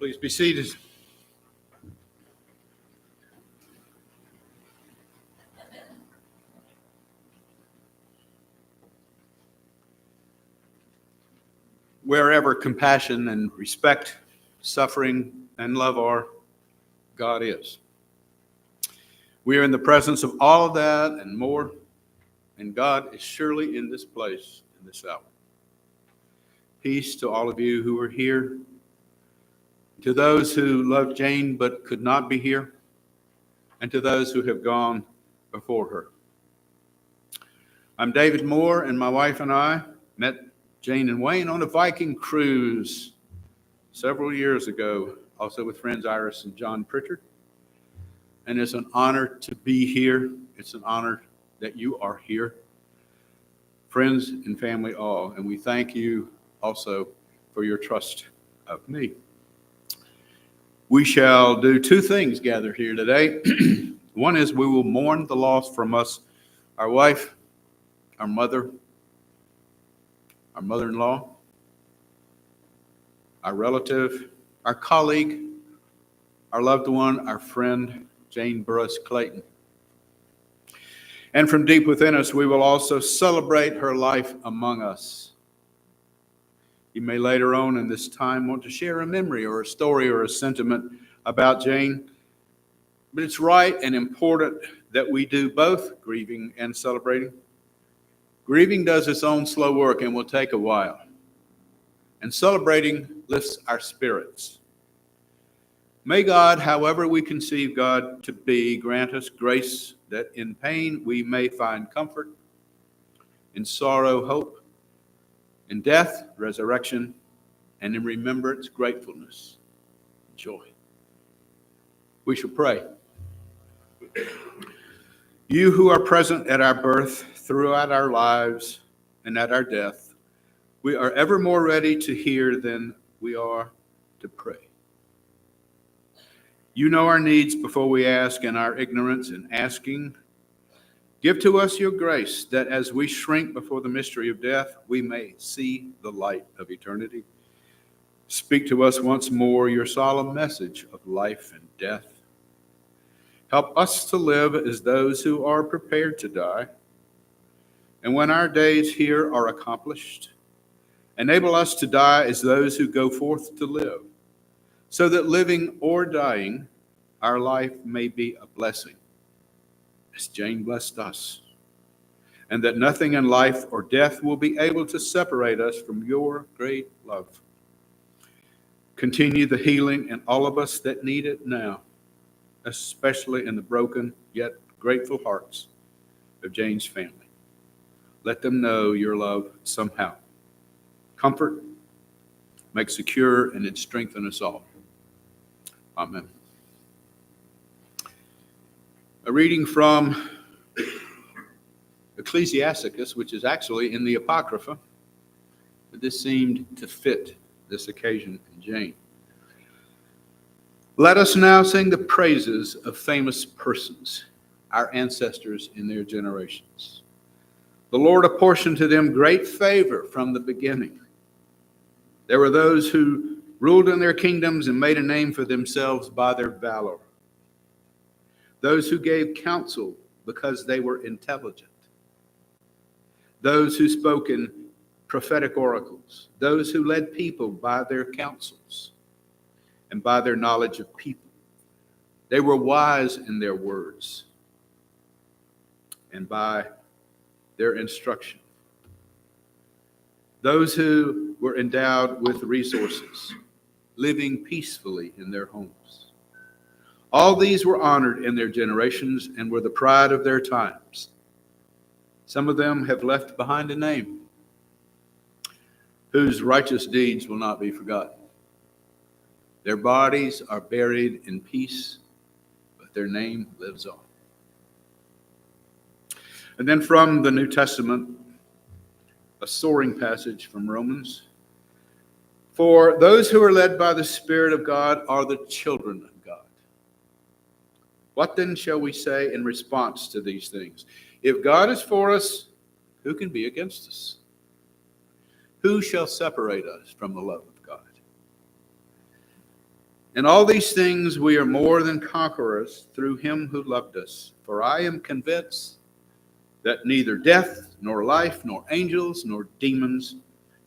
Please be seated. Wherever compassion and respect, suffering and love are, God is. We are in the presence of all of that and more, and God is surely in this place in this hour. Peace to all of you who are here, to those who loved Jane but could not be here, and to those who have gone before her. I'm David Moore, and my wife and I met Jane and Wayne on a Viking cruise several years ago, also with friends Iris and John Pritchard. And it's an honor to be here. It's an honor that you are here, friends and family all. And we thank you also for your trust of me. We shall do two things gathered here today. One is we will mourn the loss from us, our wife, our mother, our mother-in-law, our relative, our colleague, our loved one, our friend, Jane Burruss Clayton. And from deep within us, we will also celebrate her life among us. You may later on in this time want to share a memory or a story or a sentiment about Jane, but it's right and important that we do both grieving and celebrating. Grieving does its own slow work and will take a while. And celebrating lifts our spirits. May God, however we conceive God to be, grant us grace that in pain we may find comfort, in sorrow, hope, in death, resurrection, and in remembrance, gratefulness, joy. We shall pray. You who are present at our birth, throughout our lives, and at our death, we are ever more ready to hear than we are to pray. You know our needs before we ask, and our ignorance in asking. Give to us your grace, that as we shrink before the mystery of death, we may see the light of eternity. Speak to us once more your solemn message of life and death. Help us to live as those who are prepared to die. And when our days here are accomplished, enable us to die as those who go forth to live, so that living or dying, our life may be a blessing, as Jane blessed us, and that nothing in life or death will be able to separate us from your great love. Continue the healing in all of us that need it now, especially in the broken yet grateful hearts of Jane's family. Let them know your love somehow. Comfort, make secure, and it strengthen us all. Amen. A reading from Ecclesiasticus, which is actually in the Apocrypha, but this seemed to fit this occasion in Jane. Let us now sing the praises of famous persons, our ancestors in their generations. The Lord apportioned to them great favor from the beginning. There were those who ruled in their kingdoms and made a name for themselves by their valor. Those who gave counsel because they were intelligent. Those who spoke in prophetic oracles. Those who led people by their counsels and by their knowledge of people. They were wise in their words and by their instruction. Those who were endowed with resources, living peacefully in their homes. All these were honored in their generations and were the pride of their times. Some of them have left behind a name whose righteous deeds will not be forgotten. Their bodies are buried in peace, but their name lives on. And then from the New Testament, a soaring passage from Romans. For those who are led by the Spirit of God are the children of God. What then shall we say in response to these things? If God is for us, who can be against us? Who shall separate us from the love of God? In all these things we are more than conquerors through him who loved us. For I am convinced that neither death, nor life, nor angels, nor demons,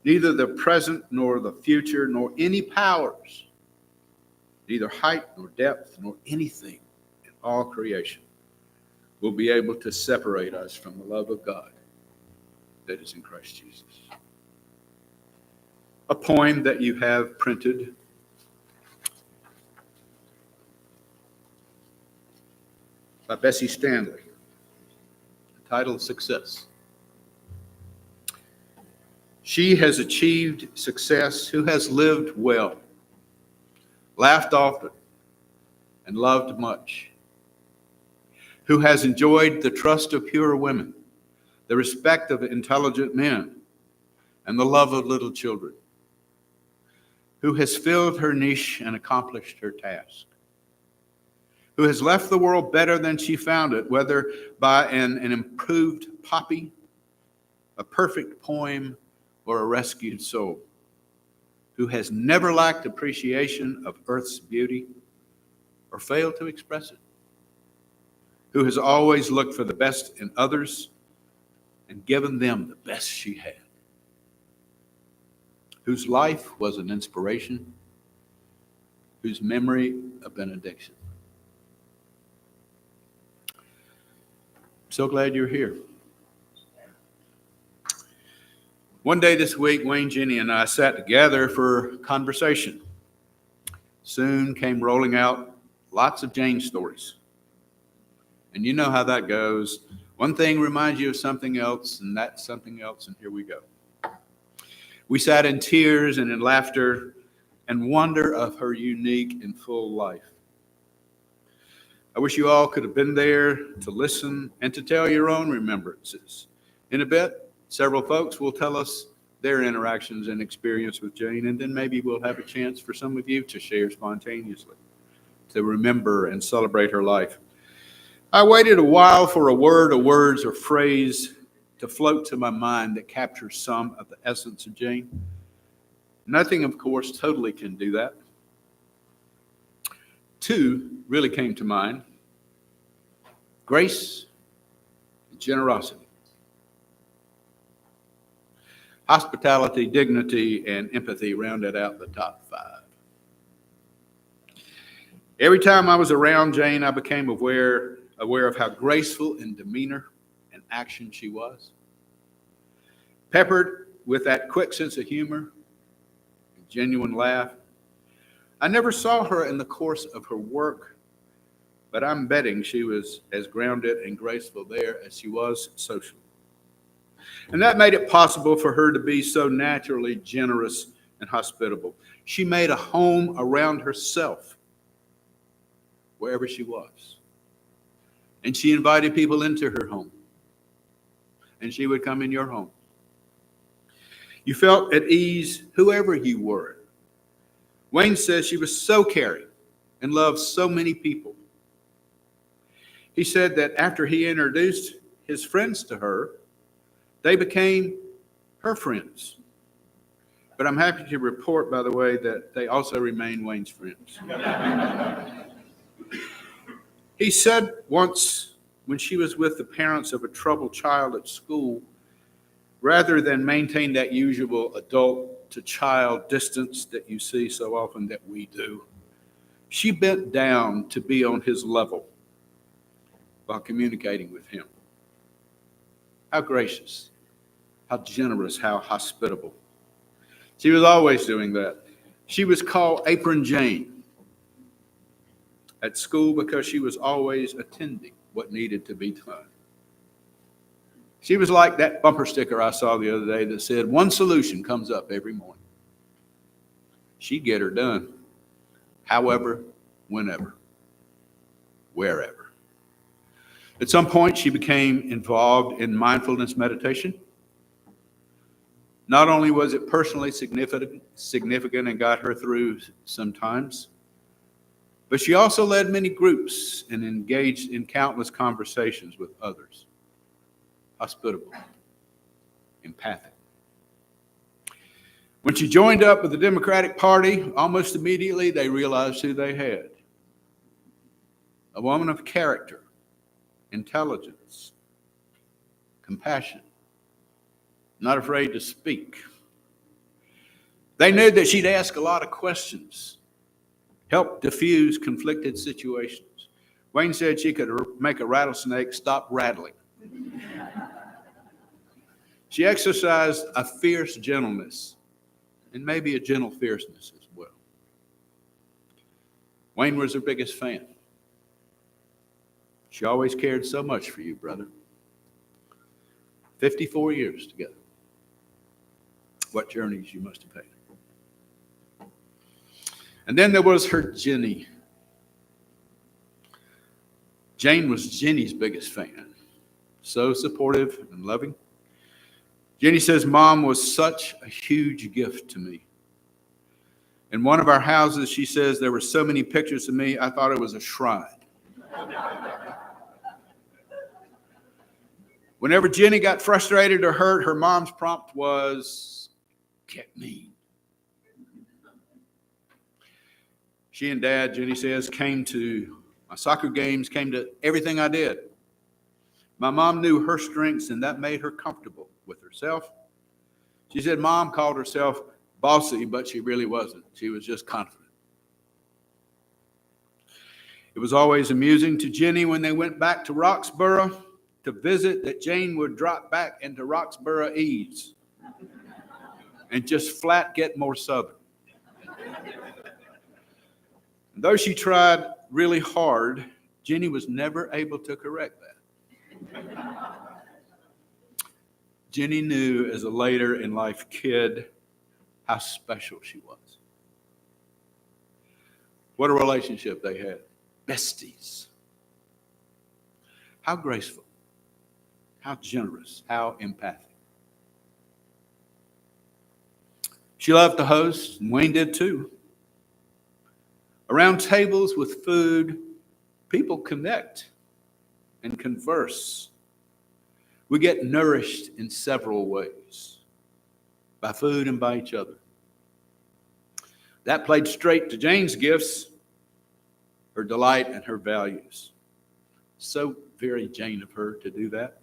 neither the present, nor the future, nor any powers, neither height, nor depth, nor anything in all creation will be able to separate us from the love of God that is in Christ Jesus. A poem that you have printed by Bessie Stanley, entitled Success. She has achieved success who has lived well, laughed often, and loved much, who has enjoyed the trust of pure women, the respect of intelligent men, and the love of little children, who has filled her niche and accomplished her task, who has left the world better than she found it, whether by an improved poppy, a perfect poem, or a rescued soul, who has never lacked appreciation of earth's beauty or failed to express it, who has always looked for the best in others and given them the best she had, whose life was an inspiration, whose memory a benediction. So glad you're here. One day this week, Wayne, Jenny, and I sat together for conversation. Soon came rolling out lots of Jane stories. And you know how that goes. One thing reminds you of something else, and that's something else, and here we go. We sat in tears and in laughter and wonder of her unique and full life. I wish you all could have been there to listen and to tell your own remembrances. In a bit, several folks will tell us their interactions and experience with Jane, and then maybe we'll have a chance for some of you to share spontaneously, to remember and celebrate her life. I waited a while for a word, or words, or phrase to float to my mind that captures some of the essence of Jane. Nothing, of course, totally can do that. Two really came to mind: grace and generosity. Hospitality, dignity, and empathy rounded out the top five. Every time I was around Jane, I became aware of how graceful in demeanor and action she was, peppered with that quick sense of humor, a genuine laugh. I never saw her in the course of her work, but I'm betting she was as grounded and graceful there as she was social. And that made it possible for her to be so naturally generous and hospitable. She made a home around herself wherever she was. And she invited people into her home. And she would come in your home. You felt at ease whoever you were. Wayne says she was so caring and loved so many people. He said that after he introduced his friends to her, they became her friends. But I'm happy to report, by the way, that they also remain Wayne's friends. He said once, when she was with the parents of a troubled child at school, rather than maintain that usual adult-to-child distance that you see so often that we do, she bent down to be on his level while communicating with him. How gracious, how generous, how hospitable. She was always doing that. She was called Apron Jane at school because she was always attending what needed to be done. She was like that bumper sticker I saw the other day that said, "One solution comes up every morning." She'd get her done, however, whenever, wherever. At some point, she became involved in mindfulness meditation. Not only was it personally significant and got her through sometimes, but she also led many groups and engaged in countless conversations with others. Hospitable, empathic. When she joined up with the Democratic Party, almost immediately they realized who they had. A woman of character, intelligence, compassion, not afraid to speak. They knew that she'd ask a lot of questions, help diffuse conflicted situations. Wayne said she could make a rattlesnake stop rattling. She exercised a fierce gentleness and maybe a gentle fierceness as well. Wayne was her biggest fan. She always cared so much for you, brother. 54 years together. What journeys you must have had. And then there was her Jenny. Jane was Jenny's biggest fan. So supportive and loving. Jenny says, Mom was such a huge gift to me. In one of our houses, she says, there were so many pictures of me, I thought it was a shrine. Whenever Jenny got frustrated or hurt, her mom's prompt was, get mean. She and Dad, Jenny says, came to my soccer games, came to everything I did. My mom knew her strengths, and that made her comfortable with herself. She said Mom called herself bossy, but she really wasn't. She was just confident. It was always amusing to Jenny when they went back to Roxborough to visit that Jane would drop back into Roxborough ease and just flat get more southern. And though she tried really hard, Jenny was never able to correct that. Jenny knew as a later in life kid how special she was. What a relationship they had. Besties. How graceful. How generous. How empathic. She loved to host, and Wayne did too. Around tables with food, people connect and converse. We get nourished in several ways, by food and by each other. That played straight to Jane's gifts, her delight and her values. So very Jane of her to do that.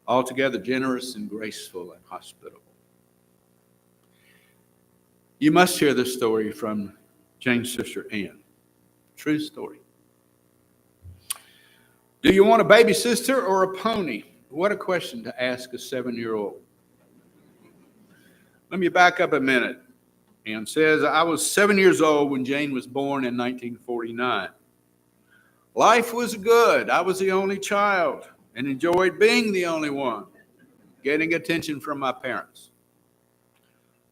Altogether generous and graceful and hospitable. You must hear this story from Jane's sister Ann. True story. Do you want a baby sister or a pony? What a question to ask a 7-year-old. Let me back up a minute. Ann says, I was 7 years old when Jane was born in 1949. Life was good. I was the only child and enjoyed being the only one, getting attention from my parents.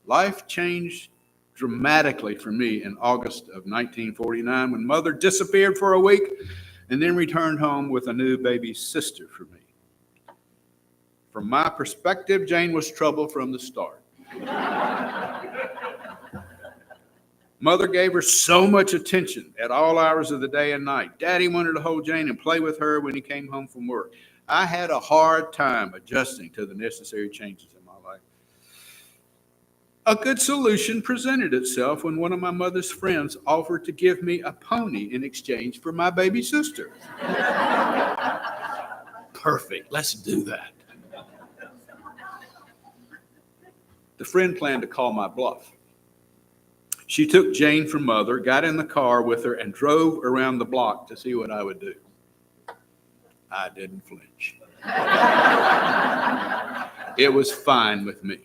Life changed dramatically for me in August of 1949 when Mother disappeared for a week and then returned home with a new baby sister for me. From my perspective, Jane was trouble from the start. Mother gave her so much attention at all hours of the day and night. Daddy wanted to hold Jane and play with her when he came home from work. I had a hard time adjusting to the necessary changes in my life. A good solution presented itself when one of my mother's friends offered to give me a pony in exchange for my baby sister. Perfect, let's do that. The friend planned to call my bluff. She took Jane from Mother, got in the car with her, and drove around the block to see what I would do. I didn't flinch. It was fine with me.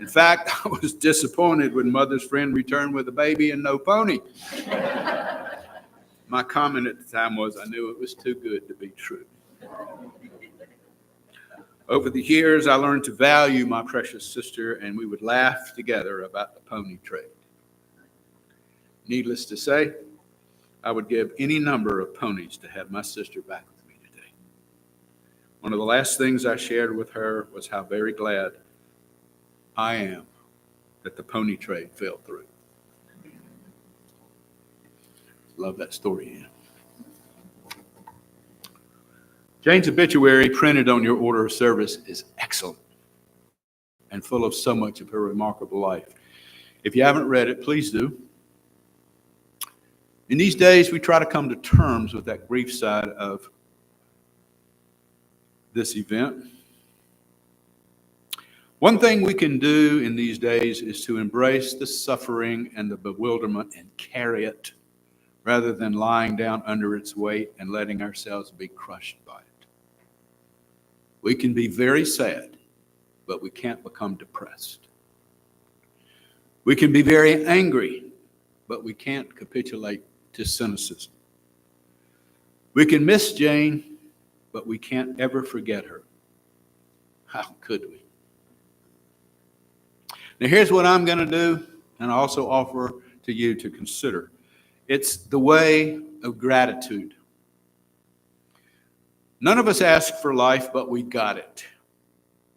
In fact, I was disappointed when Mother's friend returned with a baby and no pony. My comment at the time was, I knew it was too good to be true. Over the years, I learned to value my precious sister, and we would laugh together about the pony trade. Needless to say, I would give any number of ponies to have my sister back with me today. One of the last things I shared with her was how very glad I am that the pony trade fell through. Love that story, Ann. Jane's obituary printed on your order of service is excellent. and full of so much of her remarkable life. If you haven't read it, please do. In these days, we try to come to terms with that grief side of this event. One thing we can do in these days is to embrace the suffering and the bewilderment and carry it rather than lying down under its weight and letting ourselves be crushed by it. We can be very sad, but we can't become depressed. We can be very angry, but we can't capitulate to cynicism. We can miss Jane, but we can't ever forget her. How could we? Now here's what I'm going to do, and I also offer to you to consider. It's the way of gratitude. None of us ask for life, but we got it.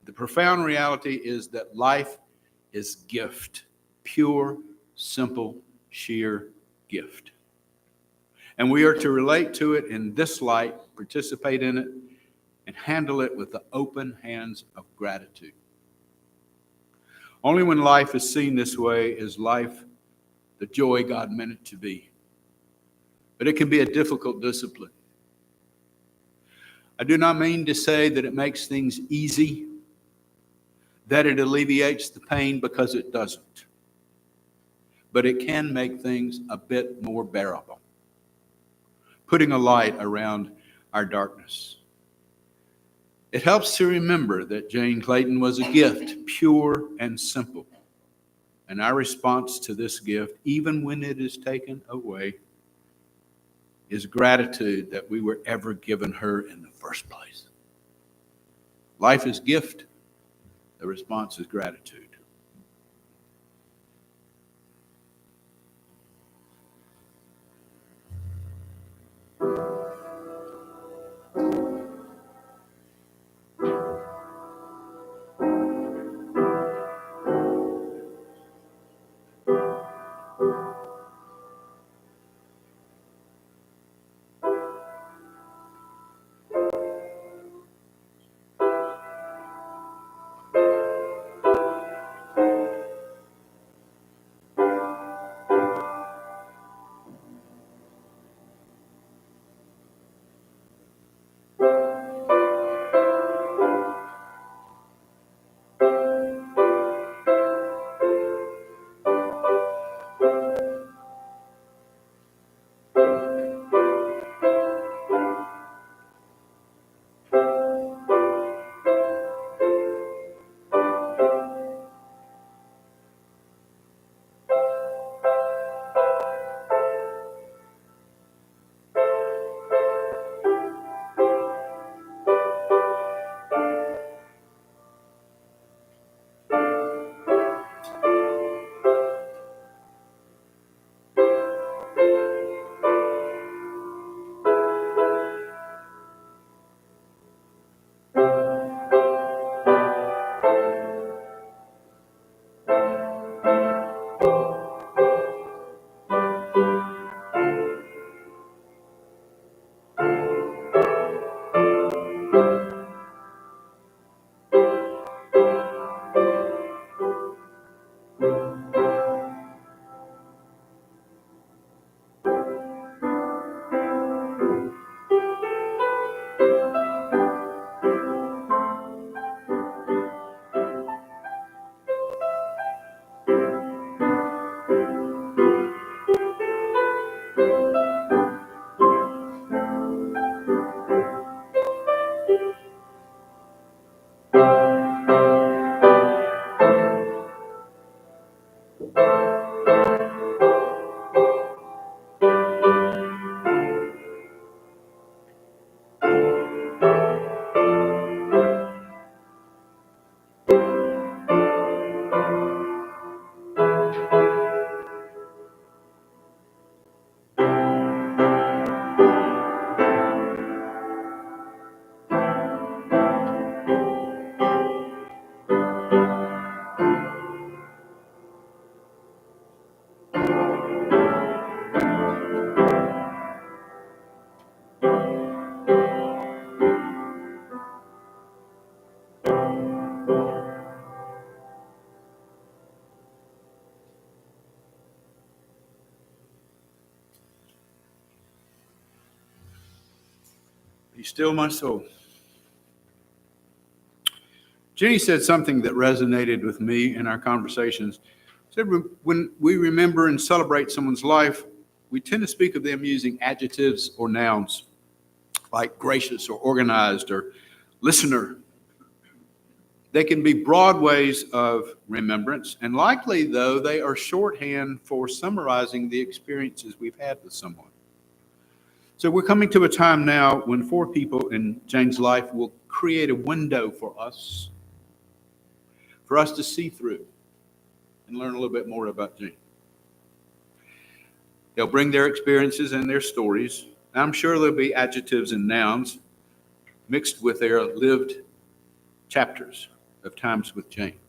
The profound reality is that life is gift. Pure, simple, sheer gift. And we are to relate to it in this light, participate in it, and handle it with the open hands of gratitude. Only when life is seen this way is life the joy God meant it to be. But it can be a difficult discipline. I do not mean to say that it makes things easy, that it alleviates the pain, because it doesn't. But it can make things a bit more bearable, putting a light around our darkness. It helps to remember that Jane Clayton was a gift, pure and simple. And our response to this gift, even when it is taken away, is gratitude that we were ever given her in the first place. Life is gift. The response is gratitude. Be still my soul. Jenny said something that resonated with me in our conversations. She said when we remember and celebrate someone's life, we tend to speak of them using adjectives or nouns like gracious or organized or listener. They can be broad ways of remembrance, and likely, though, they are shorthand for summarizing the experiences we've had with someone. So we're coming to a time now when 4 people in Jane's life will create a window for us to see through and learn a little bit more about Jane. They'll bring their experiences and their stories. I'm sure there'll be adjectives and nouns mixed with their lived chapters of times with Jane.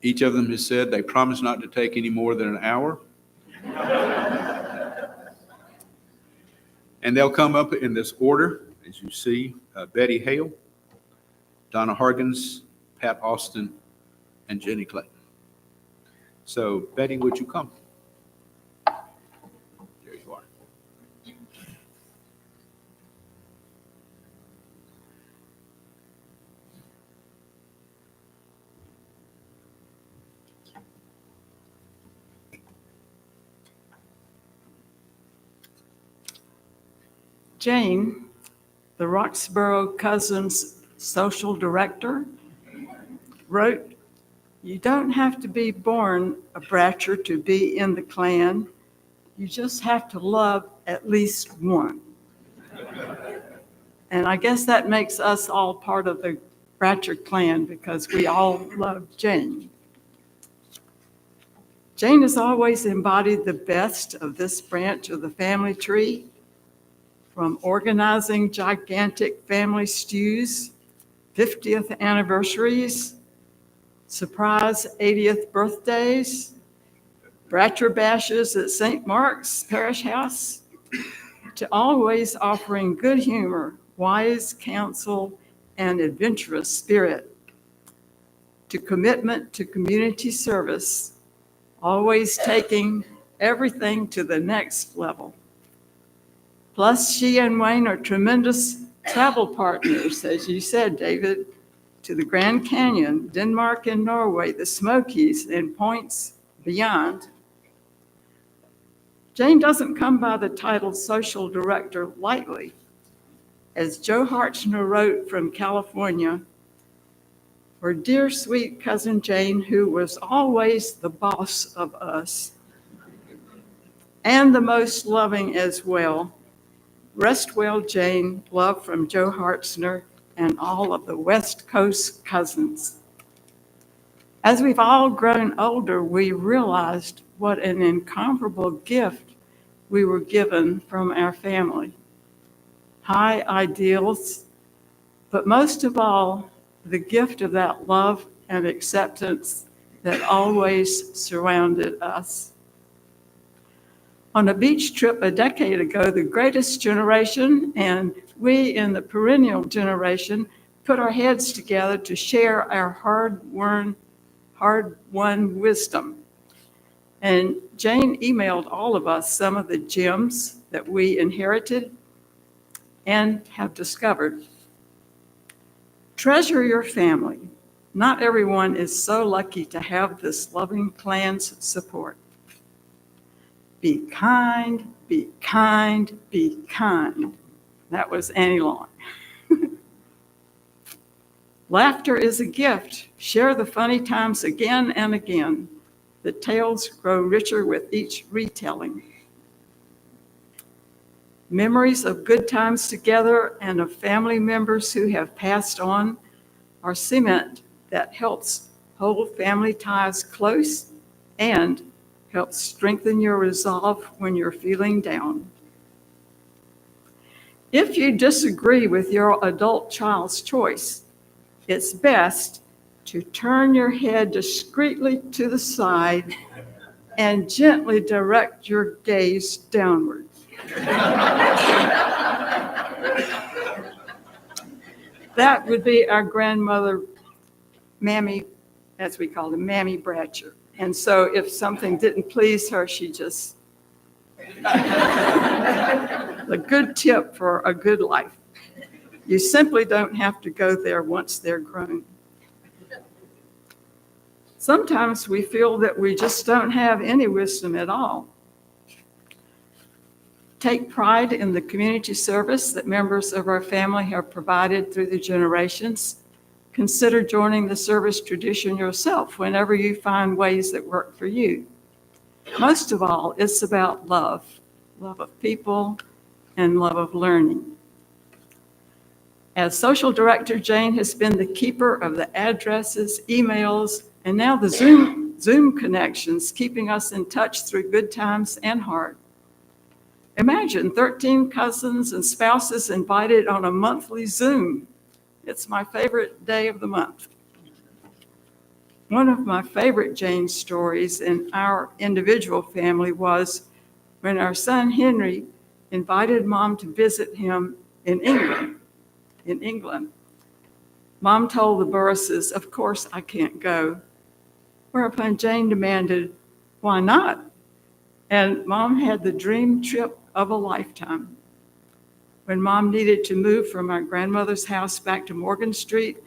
Each of them has said they promise not to take any more than an hour. And they'll come up in this order, as you see, Betty Hale, Donna Hargens, Pat Austin, and Jenny Clayton. So, Betty, would you come? There you are. Jane, the Roxborough Cousins social director, wrote, "You don't have to be born a Bratcher to be in the clan. You just have to love at least one." And I guess that makes us all part of the Bratcher clan because we all love Jane. Jane has always embodied the best of this branch of the family tree, from organizing gigantic family stews, 50th anniversaries, surprise 80th birthdays, Bratcher bashes at St. Mark's Parish House, to always offering good humor, wise counsel, and adventurous spirit, to commitment to community service, always taking everything to the next level. Plus, she and Wayne are tremendous travel partners, as you said, David, to the Grand Canyon, Denmark and Norway, the Smokies, and points beyond. Jane doesn't come by the title social director lightly. As Joe Hartzner wrote from California, "For dear sweet cousin Jane, who was always the boss of us, and the most loving as well, rest well, Jane, love from Joe Hartzner and all of the West Coast cousins." As we've all grown older, we realized what an incomparable gift we were given from our family. High ideals, but most of all, the gift of that love and acceptance that always surrounded us. On a beach trip a decade ago, the greatest generation and we in the perennial generation put our heads together to share our hard-won wisdom. And Jane emailed all of us some of the gems that we inherited and have discovered. Treasure your family. Not everyone is so lucky to have this loving clan's support. Be kind, be kind, be kind. That was Annie Long. Laughter is a gift. Share the funny times again and again. The tales grow richer with each retelling. Memories of good times together and of family members who have passed on are cement that helps hold family ties close and helps strengthen your resolve when you're feeling down. If you disagree with your adult child's choice, it's best to turn your head discreetly to the side and gently direct your gaze downward. That would be our grandmother, Mammy, as we called her, Mammy Bratcher. And so if something didn't please her, she just The good tip for a good life. You simply don't have to go there once they're grown. Sometimes we feel that we just don't have any wisdom at all. Take pride in the community service that members of our family have provided through the generations. Consider joining the service tradition yourself whenever you find ways that work for you. Most of all, it's about love of people and love of learning. As social director, Jane has been the keeper of the addresses, emails, and now the Zoom connections, keeping us in touch through good times and hard. Imagine 13 cousins and spouses invited on a monthly Zoom. It's my favorite day of the month. One of my favorite Jane stories in our individual family was when our son Henry invited Mom to visit him in England. Mom told the Burrusses, "Of course I can't go," whereupon Jane demanded, "Why not?" And Mom had the dream trip of a lifetime. When Mom needed to move from our grandmother's house back to Morgan Street,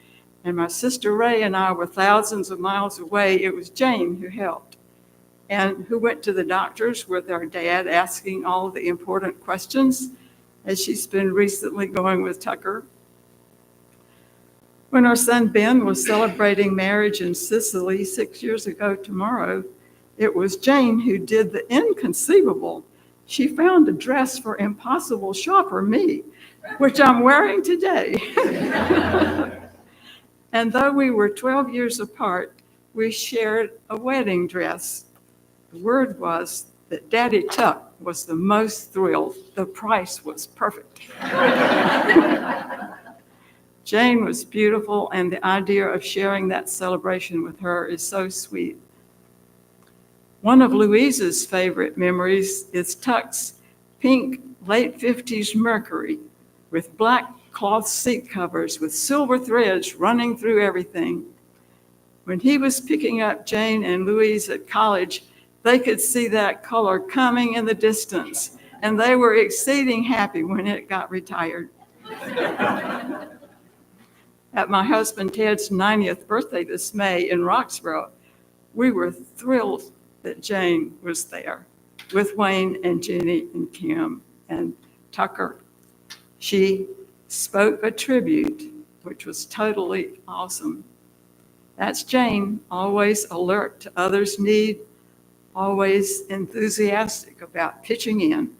and my sister Ray and I were thousands of miles away, it was Jane who helped, and who went to the doctors with our dad asking all the important questions, as she's been recently going with Tucker. When our son Ben was celebrating marriage in Sicily 6 years ago tomorrow, it was Jane who did the inconceivable. She found a dress for impossible shopper me, which I'm wearing today. And though we were 12 years apart, we shared a wedding dress. The word was that Daddy Tuck was the most thrilled. The price was perfect. Jane was beautiful, and the idea of sharing that celebration with her is so sweet. One of Louise's favorite memories is Tuck's pink late 50s Mercury with black cloth seat covers with silver threads running through everything. When he was picking up Jane and Louise at college, they could see that color coming in the distance, and they were exceeding happy when it got retired. At my husband Ted's 90th birthday this May in Roxborough, we were thrilled that Jane was there with Wayne and Jenny and Kim and Tucker. She spoke a tribute, which was totally awesome. That's Jane, always alert to others' need, always enthusiastic about pitching in.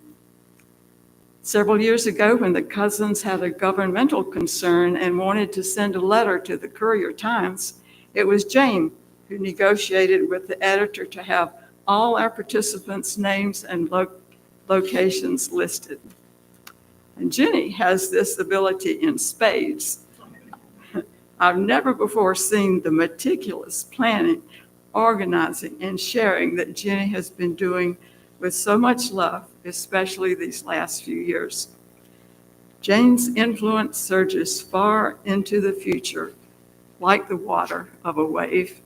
Several years ago, when the cousins had a governmental concern and wanted to send a letter to the Courier-Times, it was Jane who negotiated with the editor to have all our participants' names and locations listed. And Jenny has this ability in spades. I've never before seen the meticulous planning, organizing, and sharing that Jenny has been doing with so much love, especially these last few years. Jane's influence surges far into the future, like the water of a wave.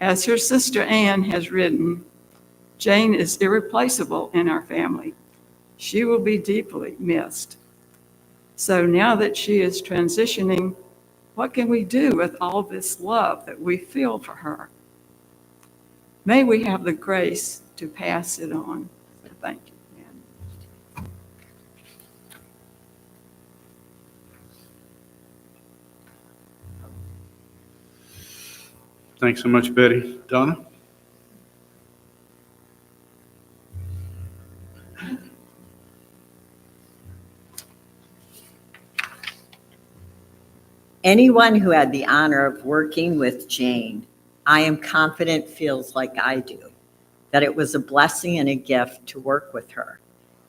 As her sister Anne has written, Jane is irreplaceable in our family. She will be deeply missed. So now that she is transitioning, what can we do with all this love that we feel for her? May we have the grace to pass it on. Thank you. Thanks so much, Betty. Donna? Anyone who had the honor of working with Jane, I am confident feels like I do, that it was a blessing and a gift to work with her,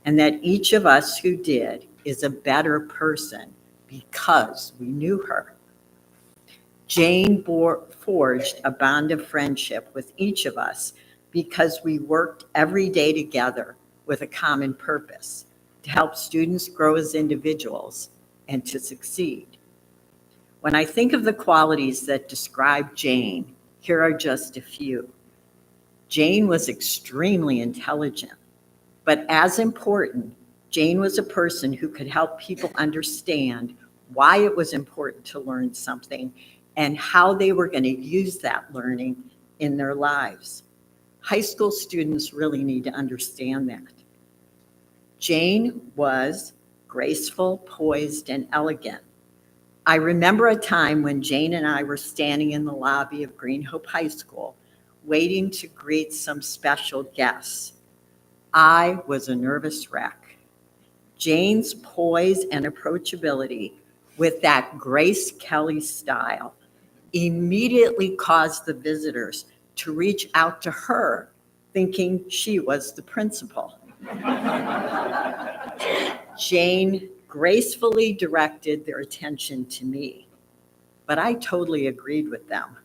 and that each of us who did is a better person because we knew her. Jane forged a bond of friendship with each of us because we worked every day together with a common purpose, to help students grow as individuals and to succeed. When I think of the qualities that describe Jane, here are just a few. Jane was extremely intelligent, But as important, Jane was a person who could help people understand why it was important to learn something and how they were going to use that learning in their lives. High school students really need to understand that. Jane was graceful, poised, and elegant. I remember a time when Jane and I were standing in the lobby of Green Hope High School, waiting to greet some special guests. I was a nervous wreck. Jane's poise and approachability with that Grace Kelly style immediately caused the visitors to reach out to her, thinking she was the principal. Jane gracefully directed their attention to me, but I totally agreed with them.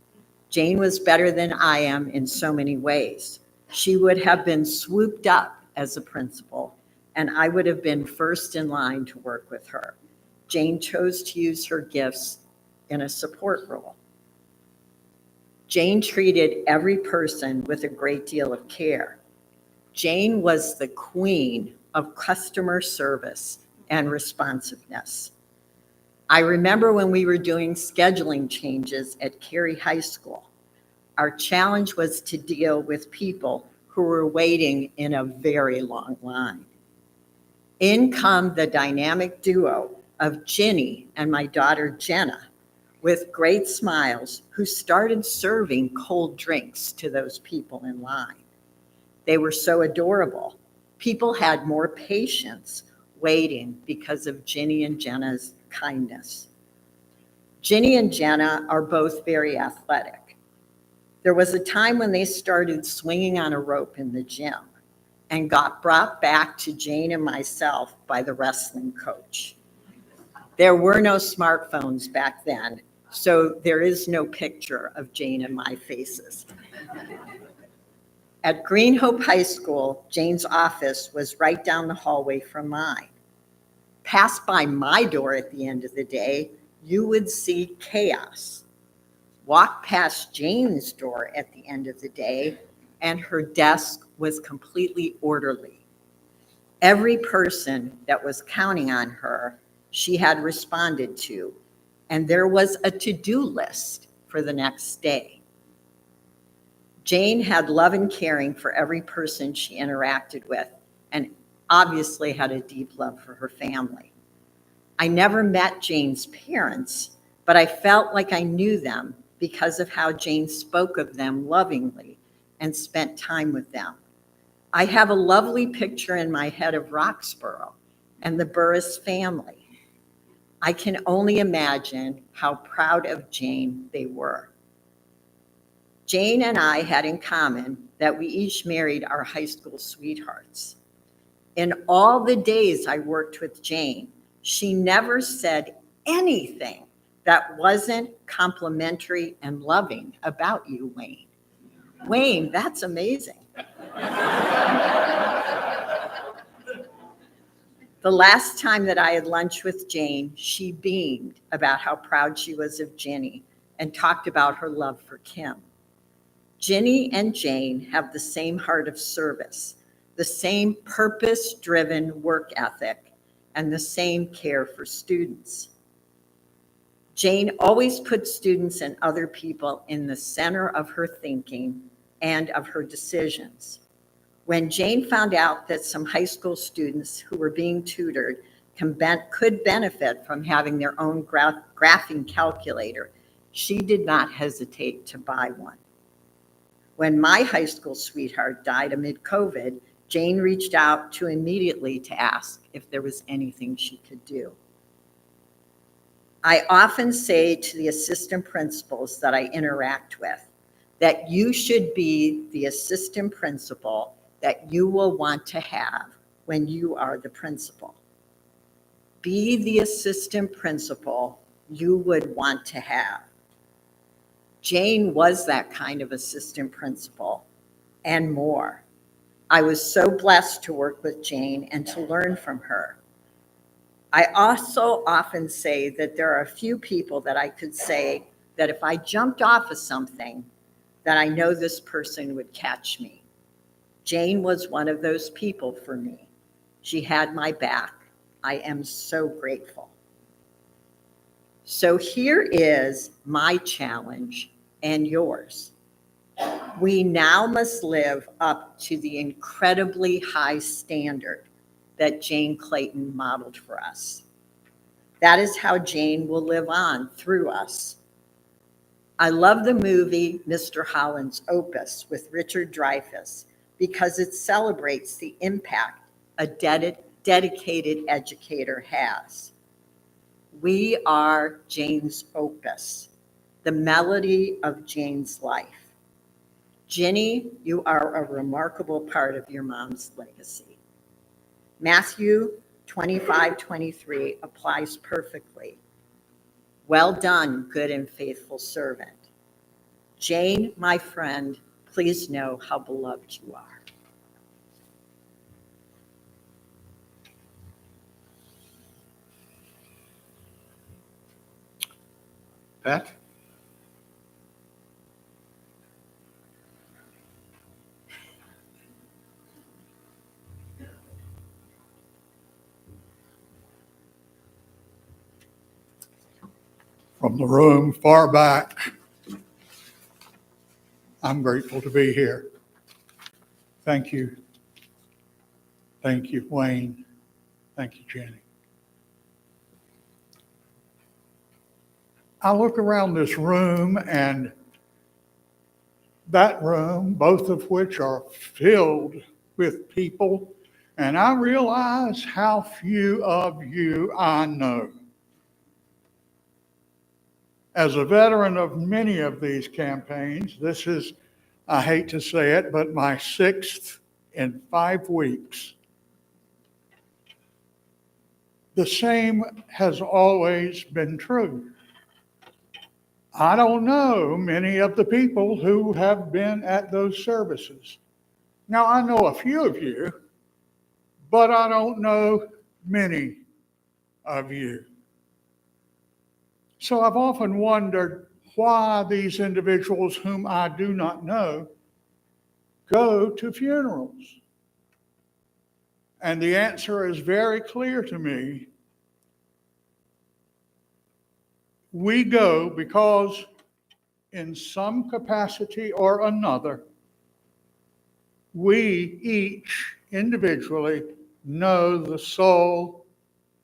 Jane was better than I am in so many ways. She would have been swooped up as a principal, and I would have been first in line to work with her. Jane chose to use her gifts in a support role. Jane treated every person with a great deal of care. Jane was the queen of customer service and responsiveness. I remember when we were doing scheduling changes at Cary High School, our challenge was to deal with people who were waiting in a very long line. In come the dynamic duo of Ginny and my daughter Jenna, with great smiles, who started serving cold drinks to those people in line. They were so adorable. People had more patience waiting because of Ginny and Jenna's kindness. Ginny and Jenna are both very athletic. There was a time when they started swinging on a rope in the gym and got brought back to Jane and myself by the wrestling coach. There were no smartphones back then, so there is no picture of Jane and my faces. At Green Hope High School, Jane's office was right down the hallway from mine. Pass by my door at the end of the day, you would see chaos. Walk past Jane's door at the end of the day, and her desk was completely orderly. Every person that was counting on her, she had responded to, and there was a to-do list for the next day. Jane had love and caring for every person she interacted with, and obviously had a deep love for her family. I never met Jane's parents, but I felt like I knew them because of how Jane spoke of them lovingly and spent time with them. I have a lovely picture in my head of Roxborough and the Burruss family. I can only imagine how proud of Jane they were. Jane and I had in common that we each married our high school sweethearts. In all the days I worked with Jane, she never said anything that wasn't complimentary and loving about you, Wayne. Wayne, that's amazing. The last time that I had lunch with Jane, she beamed about how proud she was of Ginny and talked about her love for Kim. Ginny and Jane have the same heart of service, the same purpose-driven work ethic, and the same care for students. Jane always put students and other people in the center of her thinking and of her decisions. When Jane found out that some high school students who were being tutored could benefit from having their own graphing calculator, she did not hesitate to buy one. When my high school sweetheart died amid COVID, Jane reached out to immediately to ask if there was anything she could do. I often say to the assistant principals that I interact with that you should be the assistant principal that you will want to have when you are the principal. Be the assistant principal you would want to have. Jane was that kind of assistant principal and more. I was so blessed to work with Jane and to learn from her. I also often say that there are a few people that I could say that if I jumped off of something, that I know this person would catch me. Jane was one of those people for me. She had my back. I am so grateful. So here is my challenge and yours. We now must live up to the incredibly high standard that Jane Clayton modeled for us. That is how Jane will live on through us. I love the movie Mr. Holland's Opus with Richard Dreyfuss because it celebrates the impact a dedicated educator has. We are Jane's opus, the melody of Jane's life. Ginny, you are a remarkable part of your mom's legacy. Matthew 25:23 applies perfectly. Well done, good and faithful servant. Jane, my friend, please know how beloved you are. Pat? From the room far back, I'm grateful to be here. Thank you. Thank you, Wayne. Thank you, Jenny. I look around this room and that room, both of which are filled with people, and I realize how few of you I know. As a veteran of many of these campaigns, this is, I hate to say it, but my 6th in 5 weeks. The same has always been true. I don't know many of the people who have been at those services. Now, I know a few of you, but I don't know many of you. So I've often wondered why these individuals whom I do not know go to funerals. And the answer is very clear to me. We go because in some capacity or another, we each individually know the soul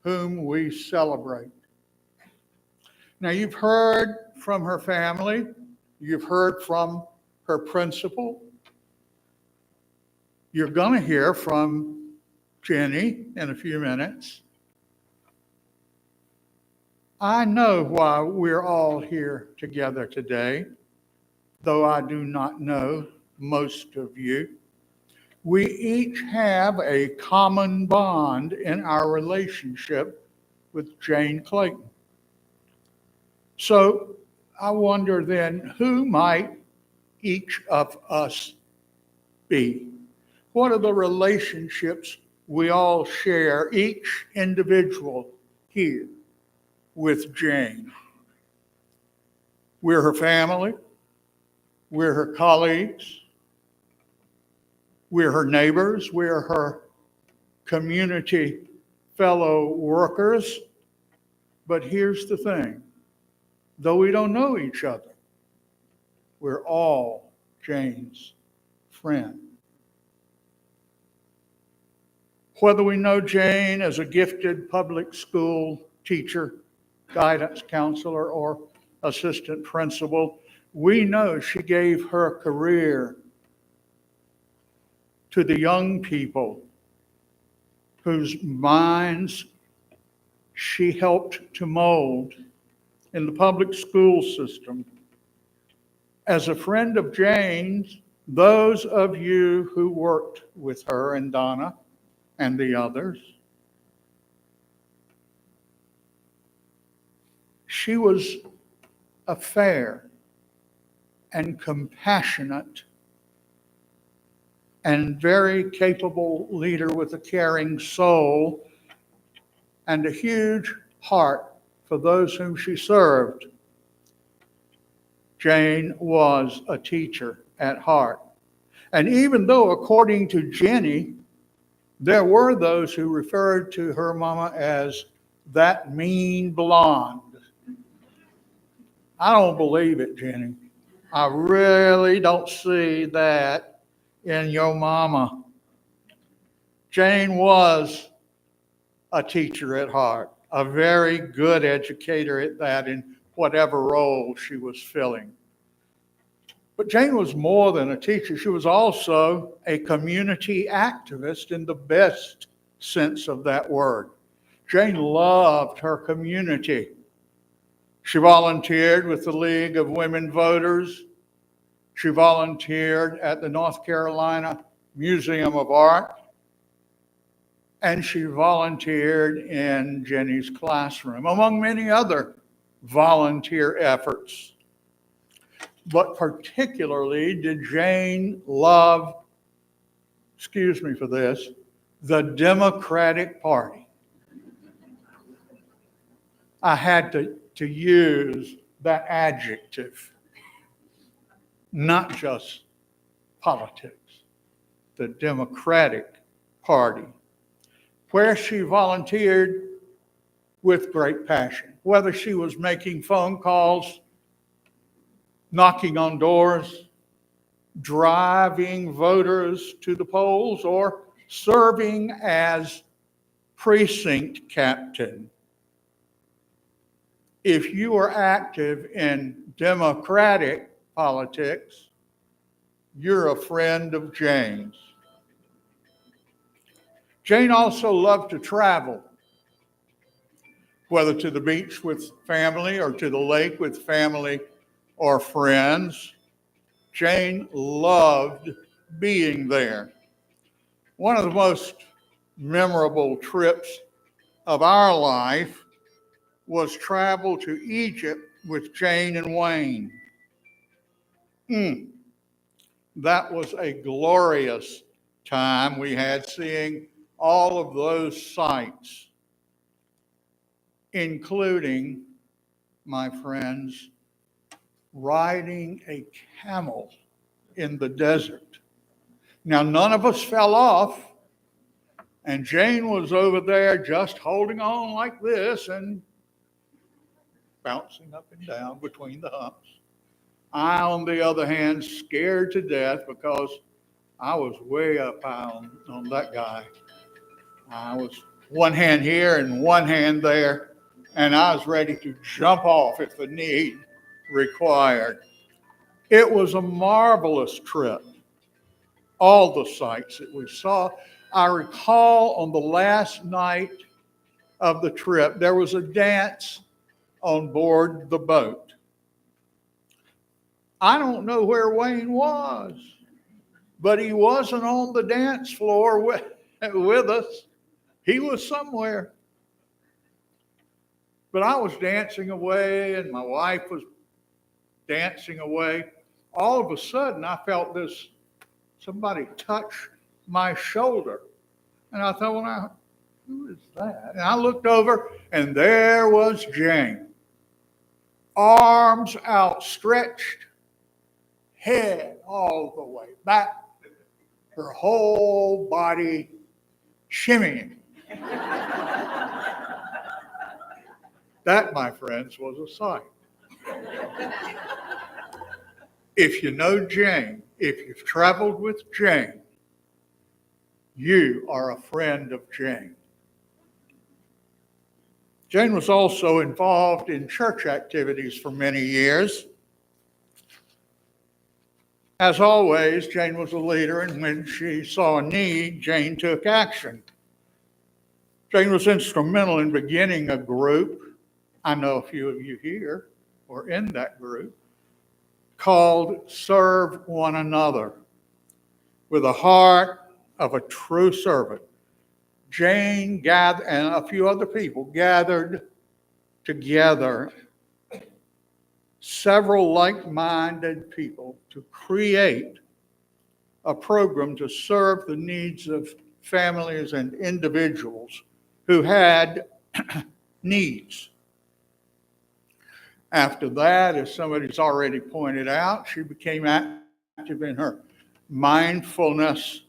whom we celebrate. Now, you've heard from her family, you've heard from her principal, you're going to hear from Jenny in a few minutes. I know why we're all here together today, though I do not know most of you. We each have a common bond in our relationship with Jane Clayton. So I wonder then, who might each of us be? What are the relationships we all share, each individual here with Jane? We're her family. We're her colleagues. We're her neighbors. We're her community fellow workers. But here's the thing. Though we don't know each other, we're all Jane's friend. Whether we know Jane as a gifted public school teacher, guidance counselor, or assistant principal, we know she gave her career to the young people whose minds she helped to mold in the public school system. As a friend of Jane's, those of you who worked with her and Donna and the others, she was a fair and compassionate and very capable leader with a caring soul and a huge heart for those whom she served. Jane was a teacher at heart. And even though, according to Jenny, there were those who referred to her mama as that mean blonde. I don't believe it, Jenny. I really don't see that in your mama. Jane was a teacher at heart, a very good educator at that in whatever role she was filling. But Jane was more than a teacher. She was also a community activist in the best sense of that word. Jane loved her community. She volunteered with the League of Women Voters. She volunteered at the North Carolina Museum of Art. And she volunteered in Jenny's classroom, among many other volunteer efforts. But particularly did Jane love, excuse me for this, the Democratic Party. I had to use that adjective, not just politics, the Democratic Party, where she volunteered with great passion, whether she was making phone calls, knocking on doors, driving voters to the polls, or serving as precinct captain. If you are active in Democratic politics, you're a friend of Jane's. Jane also loved to travel, whether to the beach with family or to the lake with family or friends. Jane loved being there. One of the most memorable trips of our life was travel to Egypt with Jane and Wayne. That was a glorious time we had, seeing all of those sights, including, my friends, riding a camel in the desert. Now, none of us fell off, and Jane was over there just holding on like this and bouncing up and down between the humps. I, on the other hand, scared to death because I was way up high on that guy. I was one hand here and one hand there, and I was ready to jump off if the need required. It was a marvelous trip. All the sights that we saw. I recall on the last night of the trip, there was a dance on board the boat. I don't know where Wayne was, but he wasn't on the dance floor with us. He was somewhere. But I was dancing away, and my wife was dancing away. All of a sudden, I felt somebody touch my shoulder. And I thought, well, who is that? And I looked over, and there was Jane. Arms outstretched, head all the way back, her whole body shimmying. That, my friends, was a sight. If you know Jane, if you've traveled with Jane, you are a friend of Jane. Jane was also involved in church activities for many years. As always, Jane was a leader, and when she saw a need, Jane took action. Jane was instrumental in beginning a group. I know a few of you here were in that group, called Serve One Another, with a heart of a true servant. Jane gathered, and a few other people gathered together, several like-minded people, to create a program to serve the needs of families and individuals who had needs. After that, as somebody's already pointed out, she became active in her mindfulness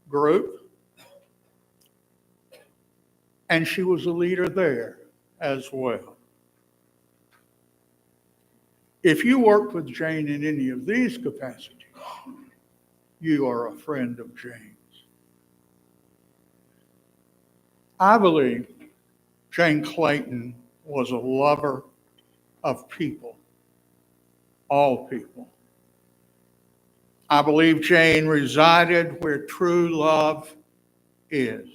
group, and she was a leader there as well. If you work with Jane in any of these capacities, you are a friend of Jane's. I believe Jane Clayton was a lover of people, all people. I believe Jane resided where true love is.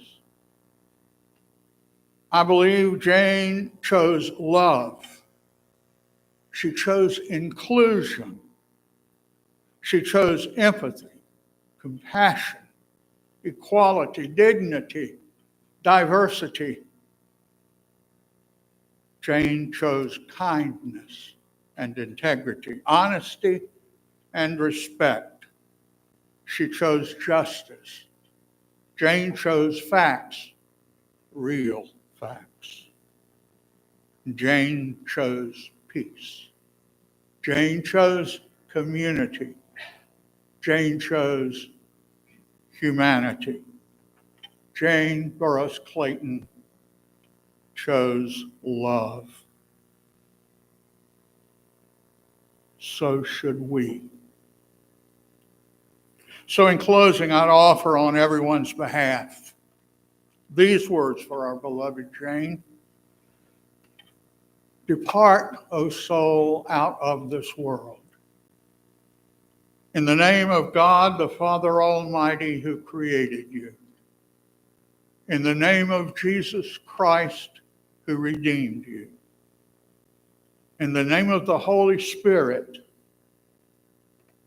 I believe Jane chose love. She chose inclusion. She chose empathy, compassion, equality, dignity, diversity. Jane chose kindness and integrity, honesty and respect. She chose justice. Jane chose facts, real facts. Jane chose peace. Jane chose community. Jane chose humanity. Jane Burruss Clayton chose love. So should we. So in closing, I'd offer on everyone's behalf these words for our beloved Jane. Depart, O soul, out of this world. In the name of God, the Father Almighty, who created you. In the name of Jesus Christ, who redeemed you. In the name of the Holy Spirit,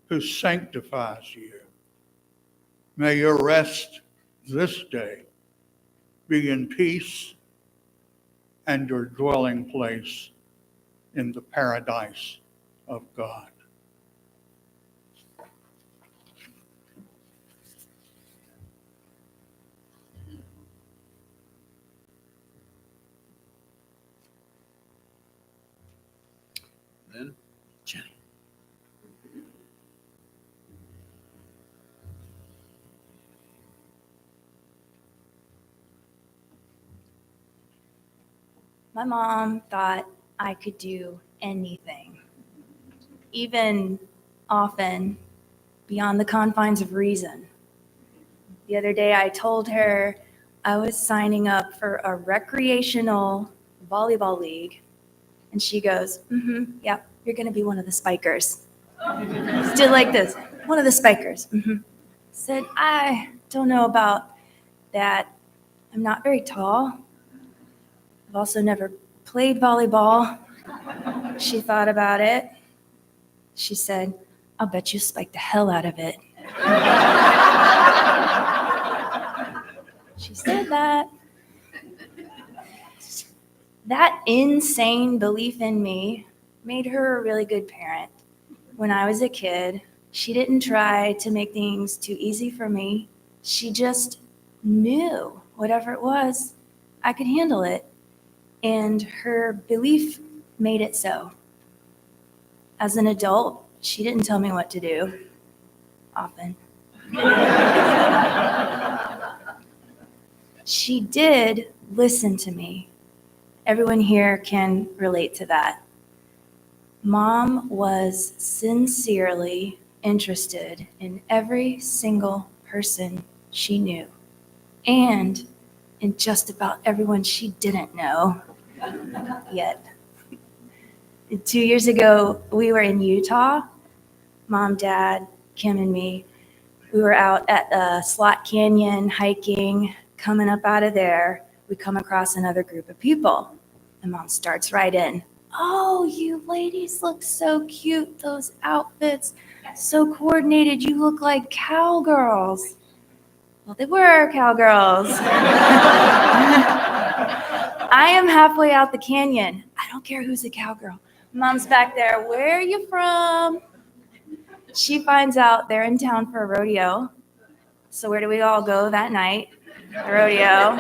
who sanctifies you. May your rest this day be in peace and your dwelling place in the paradise of God. Then, My mom thought I could do anything, even often beyond the confines of reason. The other day I told her I was signing up for a recreational volleyball league, and she goes, yeah, you're going to be one of the spikers. Did like this, one of the spikers. Said, I don't know about that. I'm not very tall. I've also never played volleyball. She thought about it. She said, I'll bet you spike the hell out of it. She said that. That insane belief in me made her a really good parent. When I was a kid, she didn't try to make things too easy for me. She just knew whatever it was, I could handle it. And her belief made it so. As an adult, she didn't tell me what to do, often. She did listen to me. Everyone here can relate to that. Mom was sincerely interested in every single person she knew, and in just about everyone she didn't know yet. 2 years ago, we were in Utah. Mom, Dad, Kim, and me. We were out at Slot Canyon hiking. Coming up out of there, we come across another group of people. And Mom starts right in. Oh, you ladies look so cute. Those outfits, so coordinated. You look like cowgirls. Well, they were cowgirls. I am halfway out the canyon. I don't care who's a cowgirl. Mom's back there. Where are you from? She finds out they're in town for a rodeo. So where do we all go that night? The rodeo.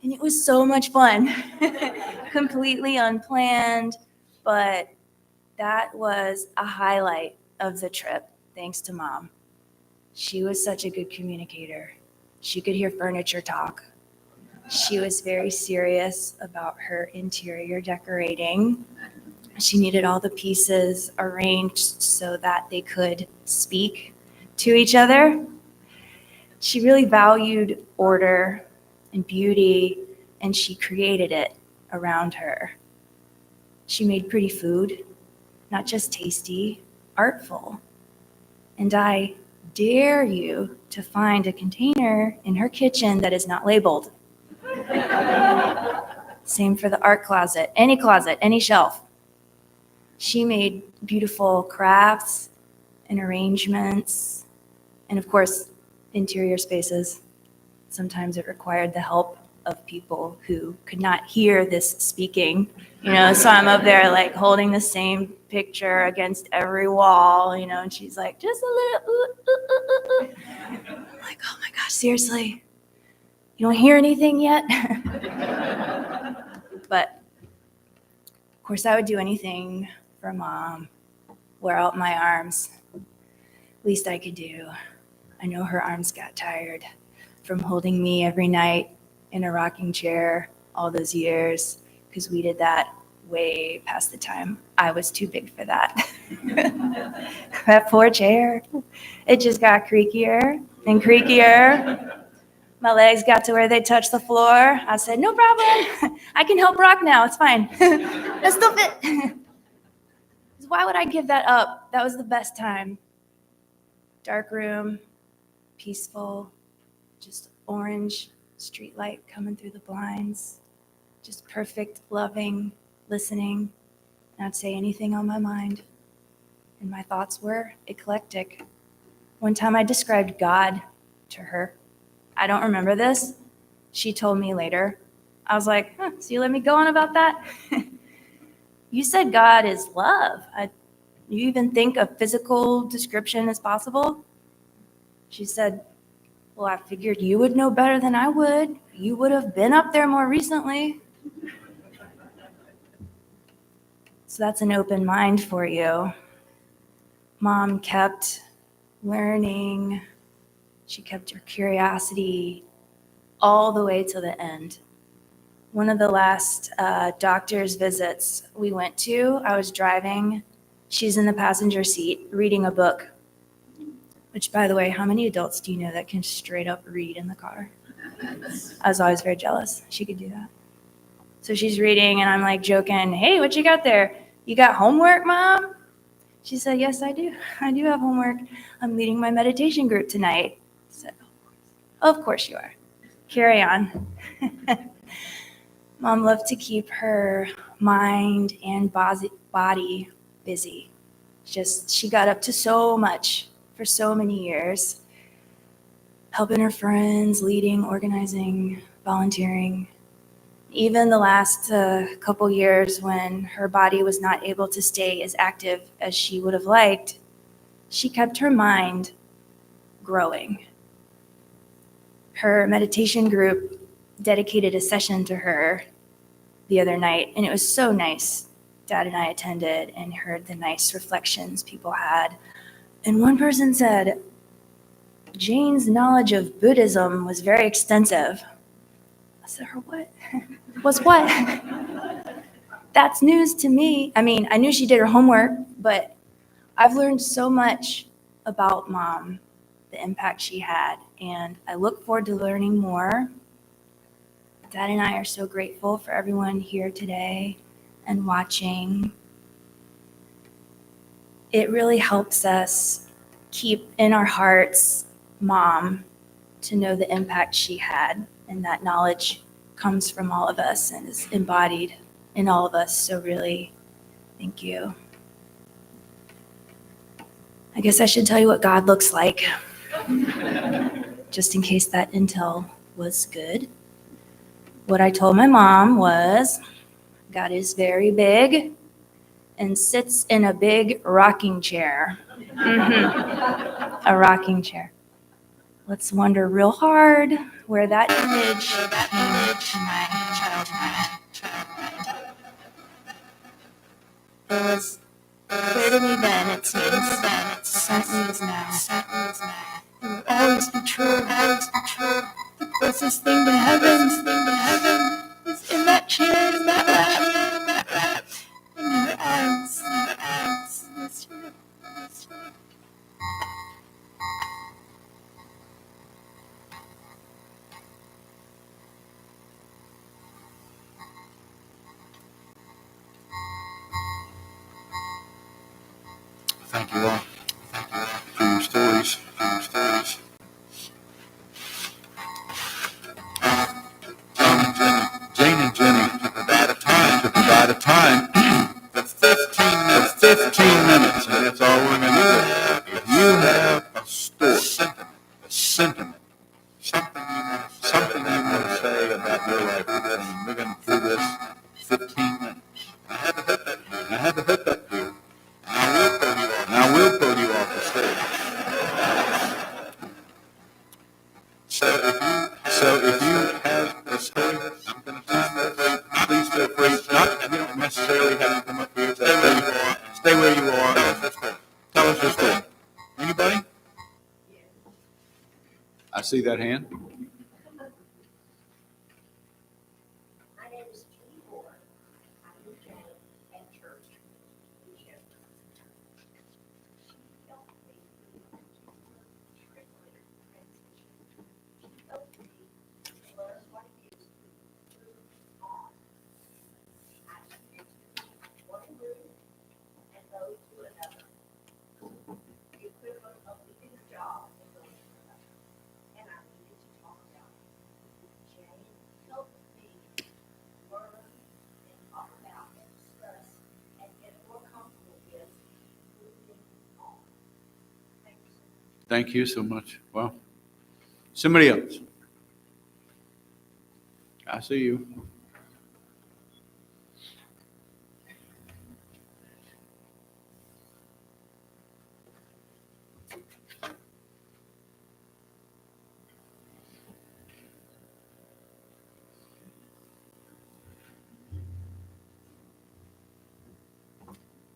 And it was so much fun. Completely unplanned, but that was a highlight of the trip. thanks to Mom. She was such a good communicator. She could hear furniture talk. She was very serious about her interior decorating. She needed all the pieces arranged so that they could speak to each other. She really valued order and beauty, and she created it around her. She made pretty food, not just tasty, artful. And I dare you to find a container in her kitchen that is not labeled. Same for the art closet, any shelf. She made beautiful crafts and arrangements, and of course, interior spaces. Sometimes it required the help of people who could not hear this speaking, so I'm up there like holding the same picture against every wall, and she's like, just a little, ooh, ooh, ooh, ooh, ooh. I'm like, oh my gosh, seriously? You don't hear anything yet? But of course I would do anything for Mom, wear out my arms. Least I could do. I know her arms got tired from holding me every night in a rocking chair all those years, because we did that way past the time I was too big for that. That poor chair. It just got creakier and creakier. My legs got to where they touched the floor. I said, no problem. I can help rock now. It's fine. That still fit. Why would I give that up? That was the best time. Dark room, peaceful, just orange street light coming through the blinds, just perfect, loving, listening. And I'd say anything on my mind. And my thoughts were eclectic. One time I described God to her. I don't remember this. She told me later. I was like, so you let me go on about that? You said God is love. You even think a physical description is possible? She said, well, I figured you would know better than I would. You would have been up there more recently. So that's an open mind for you. Mom kept learning. She kept her curiosity all the way to the end. One of the last doctor's visits we went to, I was driving. She's in the passenger seat reading a book. Which, by the way, how many adults do you know that can straight up read in the car? I was always very jealous. She could do that. So she's reading, and I'm like joking, hey, what you got there? You got homework, Mom? She said, yes, I do. I do have homework. I'm leading my meditation group tonight. I said, of course you are. Carry on. Mom loved to keep her mind and body busy. She got up to so much for so many years, helping her friends, leading, organizing, volunteering. Even the last couple years when her body was not able to stay as active as she would have liked, she kept her mind growing. Her meditation group dedicated a session to her the other night, and it was so nice. Dad and I attended and heard the nice reflections people had. And one person said, Jane's knowledge of Buddhism was very extensive. I said, her what? Was what? That's news to me. I mean, I knew she did her homework, but I've learned so much about Mom, the impact she had, and I look forward to learning more. Dad and I are so grateful for everyone here today and watching. It really helps us keep in our hearts Mom, to know the impact she had, and that knowledge comes from all of us and is embodied in all of us. So really, thank you. I guess I should tell you what God looks like, just in case that intel was good. What I told my mom was, God is very big and sits in a big rocking chair. A rocking chair. Let's wonder real hard where that image came to my child mind. It was clear to me then, it seems, sentence now. It will always be true. The closest thing to heaven is in that chair, in that lap, in her arms. That's true. Thank you all for your stories. Jane and Jenny to provide a time for 15 minutes, and that's all we're going to do. If you have a story, a sentiment, something you want to say about your life, we're going to do this 15 minutes. I have to hit that here. And I will pull you off the stage. So if you have a story, I'm going to please feel free. You don't necessarily have to come up here. Stay where you are. Tell us your story. Anybody? I see that hand. My name is Judy Moore. I'm with Jane at church. Thank you so much. Well, somebody else. I see you.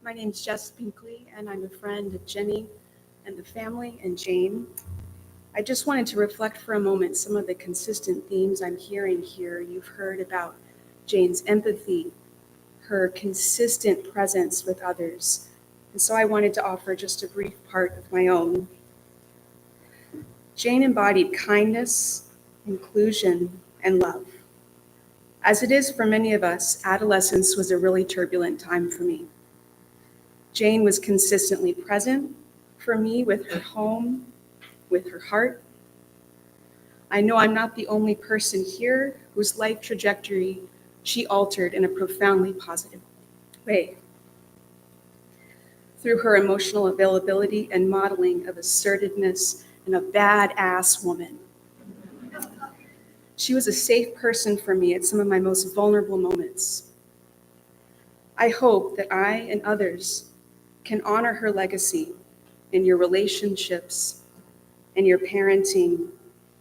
My name's Jess Pinkley, and I'm a friend of Jenny and the family and Jane. I just wanted to reflect for a moment some of the consistent themes I'm hearing here. You've heard about Jane's empathy, her consistent presence with others. And so I wanted to offer just a brief part of my own. Jane embodied kindness, inclusion, and love. As it is for many of us, adolescence was a really turbulent time for me. Jane was consistently present for me with her home, with her heart. I know I'm not the only person here whose life trajectory she altered in a profoundly positive way. Through her emotional availability and modeling of assertiveness and a badass woman. She was a safe person for me at some of my most vulnerable moments. I hope that I and others can honor her legacy in your relationships, in your parenting,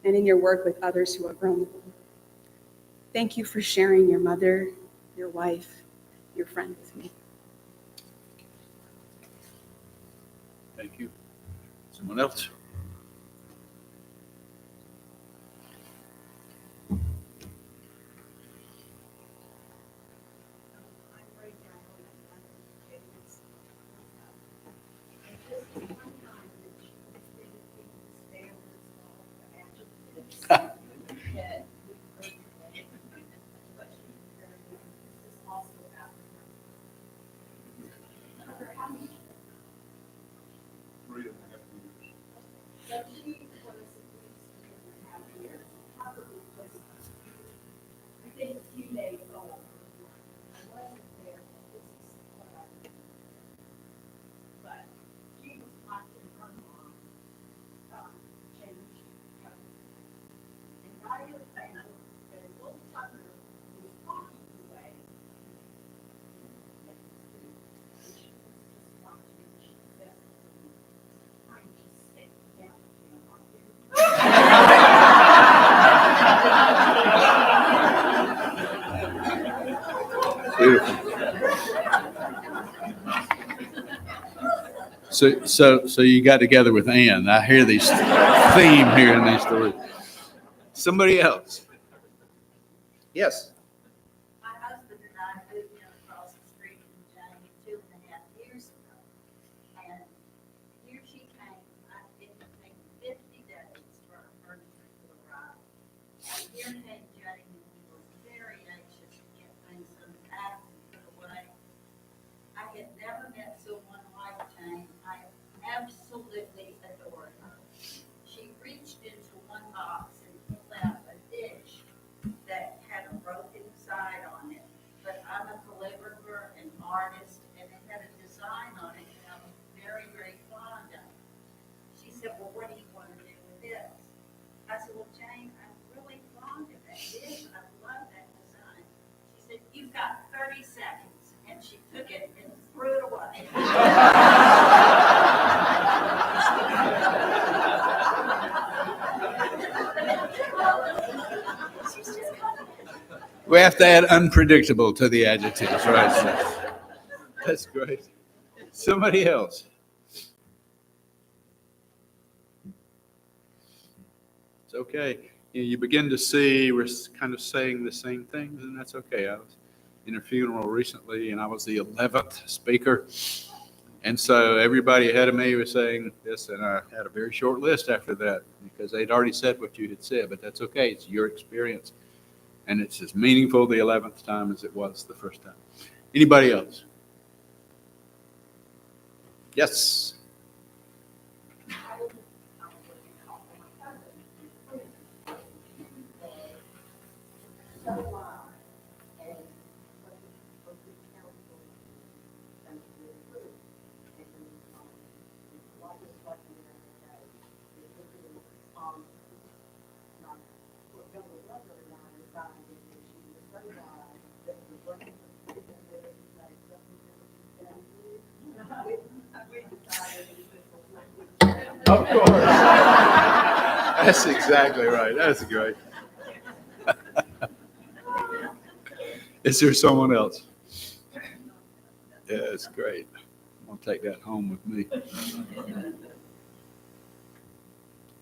and in your work with others who are vulnerable. Thank you for sharing your mother, your wife, your friend with me. Thank you. Someone else? Beautiful. So you got together with Ann. I hear these theme here in these stories. Somebody else. Yes. My husband and I moved in across the street from Jane 2.5 years ago. And here she came, I think it took 50 days for her furniture to arrive. And here came Jane, and we were very anxious to get things unpacked and put away. I had never met someone like Jane. I absolutely adored her. She reached into one box and pulled out a dish that had a broken side on it. But I'm a calligrapher and artist, and it had a design on it that I was very, very fond of. She said, well, what do you want to do with this? I said, well, Jane, I'm really fond of that dish. I love that design. She said, you've got 30 seconds. And she took it and threw it away. We have to add unpredictable to the adjectives, right? That's great. Somebody else. It's okay. You begin to see we're kind of saying the same things, and that's okay. I was in a funeral recently, and I was the 11th speaker. And so everybody ahead of me was saying this, and I had a very short list after that because they'd already said what you had said, but that's okay. It's your experience. And it's as meaningful the 11th time as it was the first time. Anybody else? Yes. Of course. That's exactly right. That's great. Is there someone else? Yeah, it's great. I'm going to take that home with me.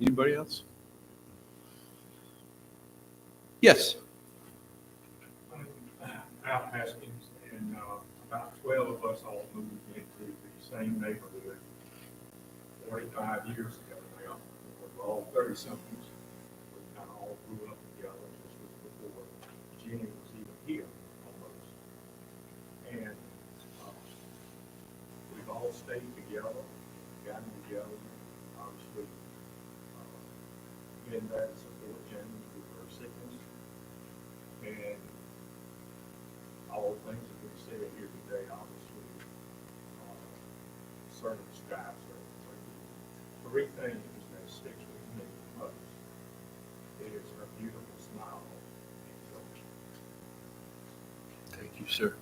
Anybody else? Yes. Al Haskins, and about 12 of us all moved into the same neighborhood 45 years ago now. We're all 30-somethings. We kind of all grew up together. This was before Jenny was even here, almost. And we've all stayed together, gotten together, obviously, been there to support Jenny through her sickness. And all the things that we said here today, obviously, certainly describes her. Three things that sticks with me most is her beautiful smile. Thank you, sir.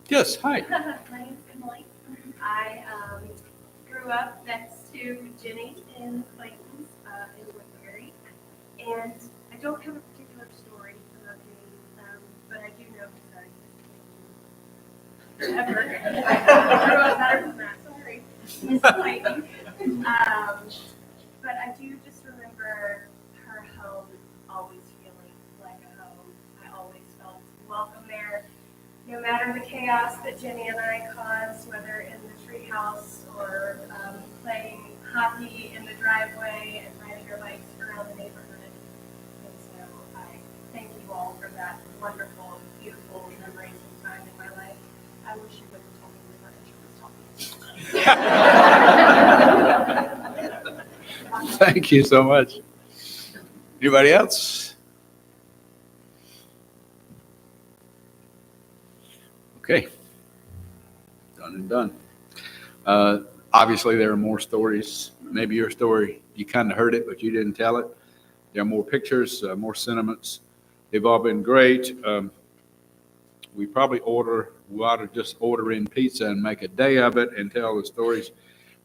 Yes, hi. My name's Emily. I grew up next to Jenny and the Claytons in Woodbury. And I don't have a particular story about Jenny, but I do know because forever. I grew up better than that, sorry. Miss Clayton. But I do just remember her home always feeling like a home. I always felt welcome there. No matter the chaos that Jenny and I caused, whether in the treehouse or playing hockey in the driveway and riding our bikes around the neighborhood. And so I thank you all for that wonderful, beautiful memories and time in my life. I wish you would have told me the furniture was talking. Thank you so much. Anybody else? Okay. Done and done. Obviously, there are more stories. Maybe your story, you kind of heard it, but you didn't tell it. There are more pictures, more sentiments. They've all been great. We probably ought to just order in pizza and make a day of it and tell the stories.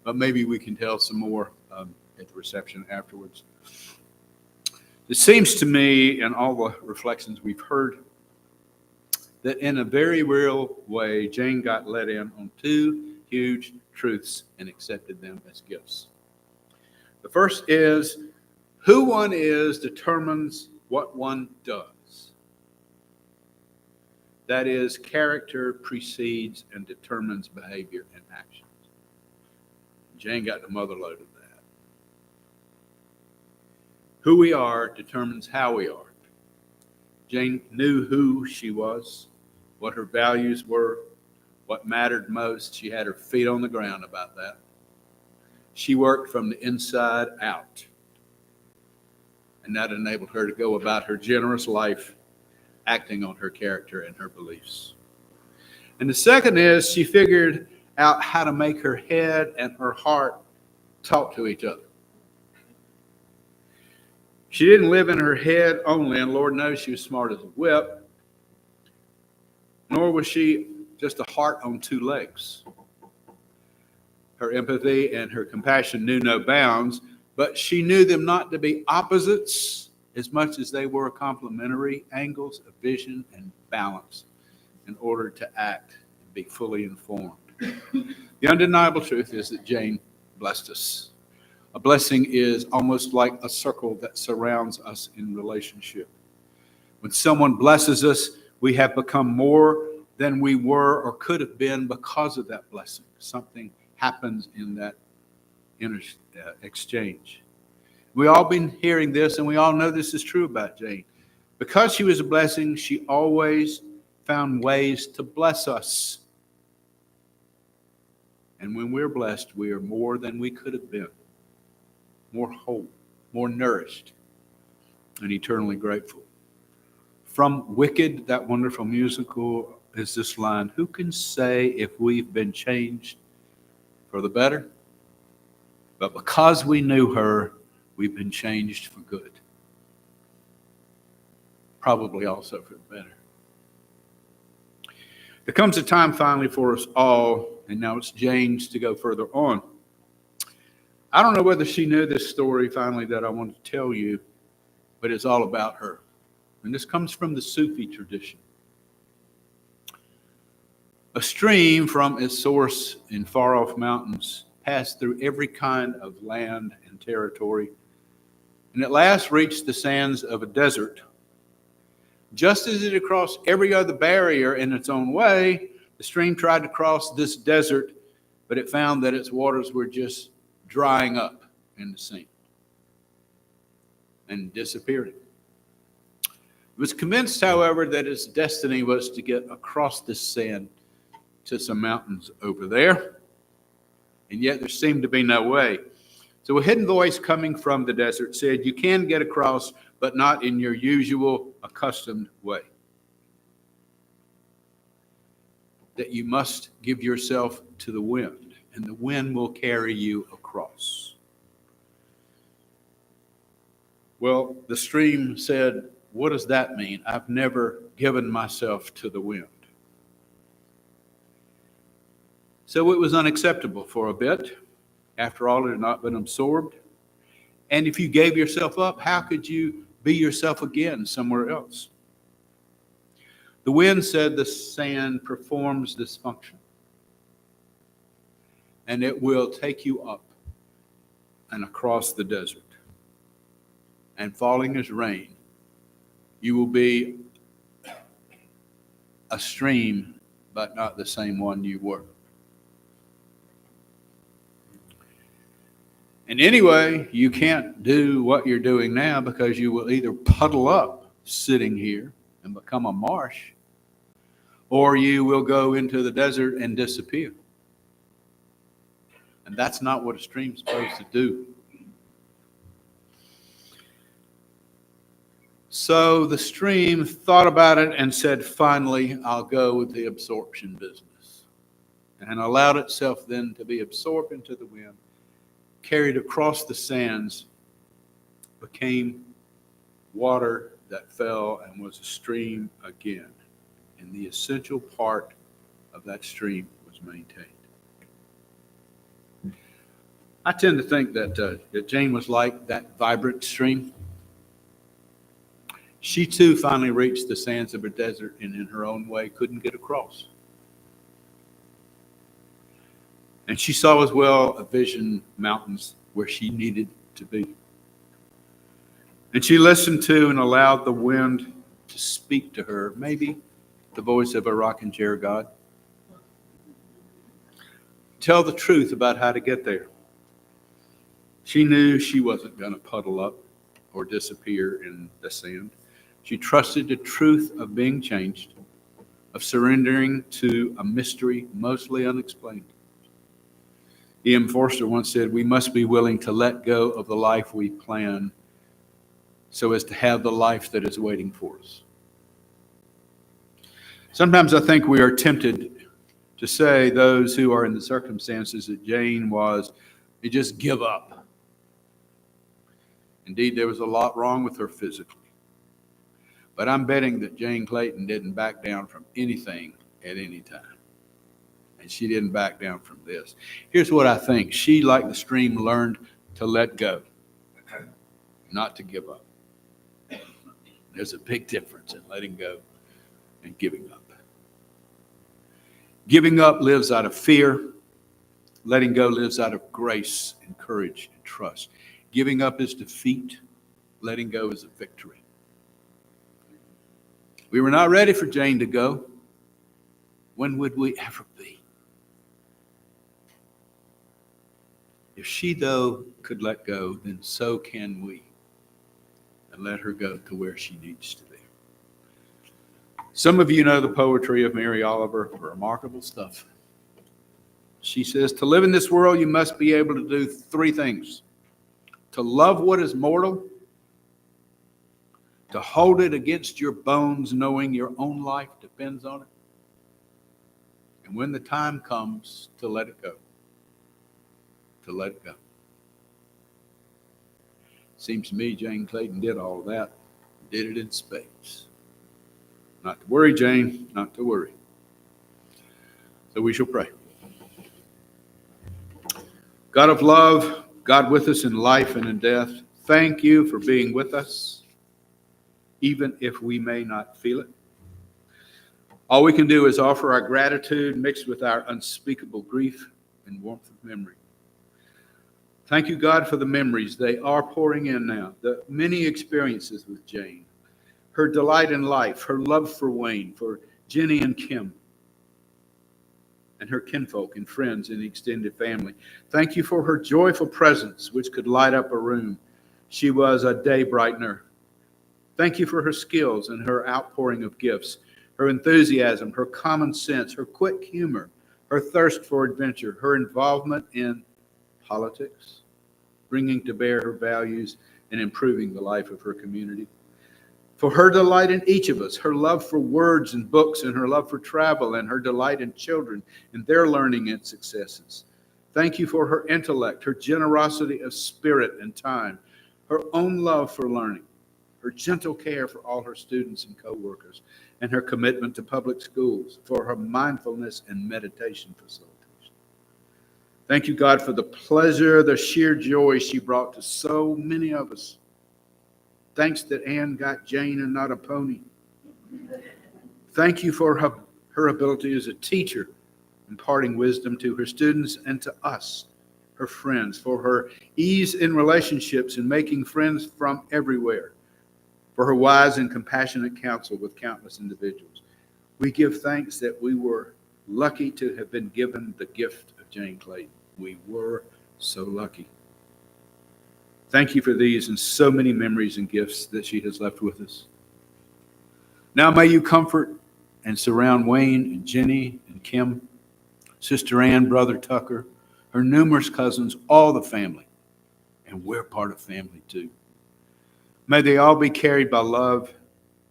But maybe we can tell some more at the reception afterwards. It seems to me, in all the reflections we've heard, that in a very real way, Jane got let in on two huge truths and accepted them as gifts. The first is, who one is determines what one does. That is, character precedes and determines behavior and actions. Jane got the mother lode of that. Who we are determines how we are. Jane knew who she was, what her values were, what mattered most. She had her feet on the ground about that. She worked from the inside out. And that enabled her to go about her generous life, acting on her character and her beliefs. And the second is she figured out how to make her head and her heart talk to each other. She didn't live in her head only, and Lord knows she was smart as a whip, nor was she just a heart on two legs. Her empathy and her compassion knew no bounds, but she knew them not to be opposites as much as they were complementary angles of vision and balance in order to act and be fully informed. The undeniable truth is that Jane blessed us. A blessing is almost like a circle that surrounds us in relationship. When someone blesses us, we have become more than we were or could have been because of that blessing. Something happens in that exchange. We've all been hearing this, and we all know this is true about Jane. Because she was a blessing, she always found ways to bless us. And when we're blessed, we are more than we could have been, more whole, more nourished, and eternally grateful. From Wicked, that wonderful musical, is this line, who can say if we've been changed for the better? But because we knew her, we've been changed for good. Probably also for the better. There comes a time finally for us all, and now it's Jane's to go further on. I don't know whether she knew this story finally that I want to tell you, but it's all about her. And this comes from the Sufi tradition. A stream from its source in far-off mountains passed through every kind of land and territory, and at last reached the sands of a desert. Just as it had crossed every other barrier in its own way, the stream tried to cross this desert, but it found that its waters were just drying up in the sea and disappearing. It was convinced, however, that its destiny was to get across this sand to some mountains over there, and yet there seemed to be no way. So a hidden voice coming from the desert said, you can get across, but not in your usual accustomed way. That you must give yourself to the wind, and the wind will carry you across. Well, the stream said, what does that mean? I've never given myself to the wind. So it was unacceptable for a bit. After all, it had not been absorbed. And if you gave yourself up, how could you be yourself again somewhere else? The wind said the sand performs this function, and it will take you up and across the desert. And falling as rain, you will be a stream, but not the same one you were. And anyway, you can't do what you're doing now because you will either puddle up sitting here and become a marsh, or you will go into the desert and disappear. And that's not what a stream's supposed to do. So the stream thought about it and said, finally, I'll go with the absorption business. And allowed itself then to be absorbed into the wind, carried across the sands, became water that fell and was a stream again. And the essential part of that stream was maintained. I tend to think that Jane was like that vibrant stream. She too finally reached the sands of a desert and in her own way couldn't get across. And she saw as well a vision mountains where she needed to be. And she listened to and allowed the wind to speak to her, maybe the voice of a rocking chair God. Tell the truth about how to get there. She knew she wasn't going to puddle up or disappear in the sand. She trusted the truth of being changed, of surrendering to a mystery mostly unexplained. E.M. Forster once said, we must be willing to let go of the life we plan so as to have the life that is waiting for us. Sometimes I think we are tempted to say, those who are in the circumstances that Jane was, they just give up. Indeed, there was a lot wrong with her physically. But I'm betting that Jane Clayton didn't back down from anything at any time. And she didn't back down from this. Here's what I think. She, like the stream, learned to let go, not to give up. There's a big difference in letting go and giving up. Giving up lives out of fear. Letting go lives out of grace and courage and trust. Giving up is defeat. Letting go is a victory. We were not ready for Jane to go. When would we ever be? If she, though, could let go, then so can we. And let her go to where she needs to be. Some of you know the poetry of Mary Oliver, remarkable stuff. She says, to live in this world, you must be able to do three things. To love what is mortal, to hold it against your bones, knowing your own life depends on it, and when the time comes, to let it go. To let it go. Seems to me Jane Clayton did all of that, did it in spades. Not to worry, Jane, not to worry. So we shall pray. God of love, God with us in life and in death, thank you for being with us, even if we may not feel it. All we can do is offer our gratitude mixed with our unspeakable grief and warmth of memory. Thank you, God, for the memories. They are pouring in now. The many experiences with Jane, her delight in life, her love for Wayne, for Jenny and Kim, and her kinfolk and friends in the extended family. Thank you for her joyful presence, which could light up a room. She was a day brightener. Thank you for her skills and her outpouring of gifts, her enthusiasm, her common sense, her quick humor, her thirst for adventure, her involvement in politics, bringing to bear her values and improving the life of her community. For her delight in each of us, her love for words and books, and her love for travel, and her delight in children and their learning and successes. Thank you for her intellect, her generosity of spirit and time, her own love for learning, her gentle care for all her students and co-workers, and her commitment to public schools, for her mindfulness and meditation facilitation. Thank you, God, for the pleasure, the sheer joy she brought to so many of us. Thanks that Anne got Jane and not a pony. Thank you for her ability as a teacher, imparting wisdom to her students and to us, her friends, for her ease in relationships and making friends from everywhere, for her wise and compassionate counsel with countless individuals. We give thanks that we were lucky to have been given the gift of Jane Clayton. We were so lucky. Thank you for these and so many memories and gifts that she has left with us. Now may you comfort and surround Wayne and Jenny and Kim, Sister Ann, Brother Tucker, her numerous cousins, all the family. And we're part of family too. May they all be carried by love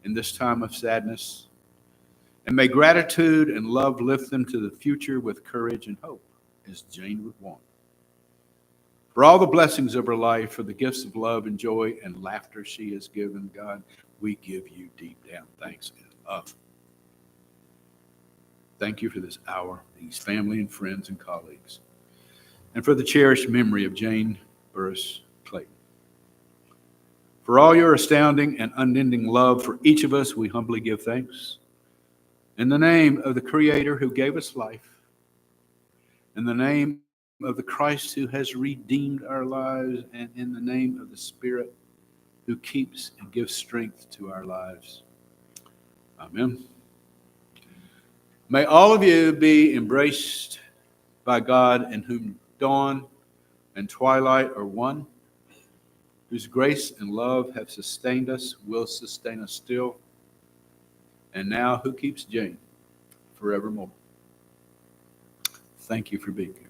in this time of sadness. And may gratitude and love lift them to the future with courage and hope, as Jane would want. For all the blessings of her life, for the gifts of love and joy and laughter she has given, God, we give you deep down thanks and love. Thank you for this hour, these family and friends and colleagues, and for the cherished memory of Jane Burruss Clayton. For all your astounding and unending love for each of us, we humbly give thanks. In the name of the Creator who gave us life, in the name of the Christ who has redeemed our lives, and in the name of the Spirit who keeps and gives strength to our lives. Amen. May all of you be embraced by God, in whom dawn and twilight are one, whose grace and love have sustained us, will sustain us still, and now who keeps Jane forevermore. Thank you for being here.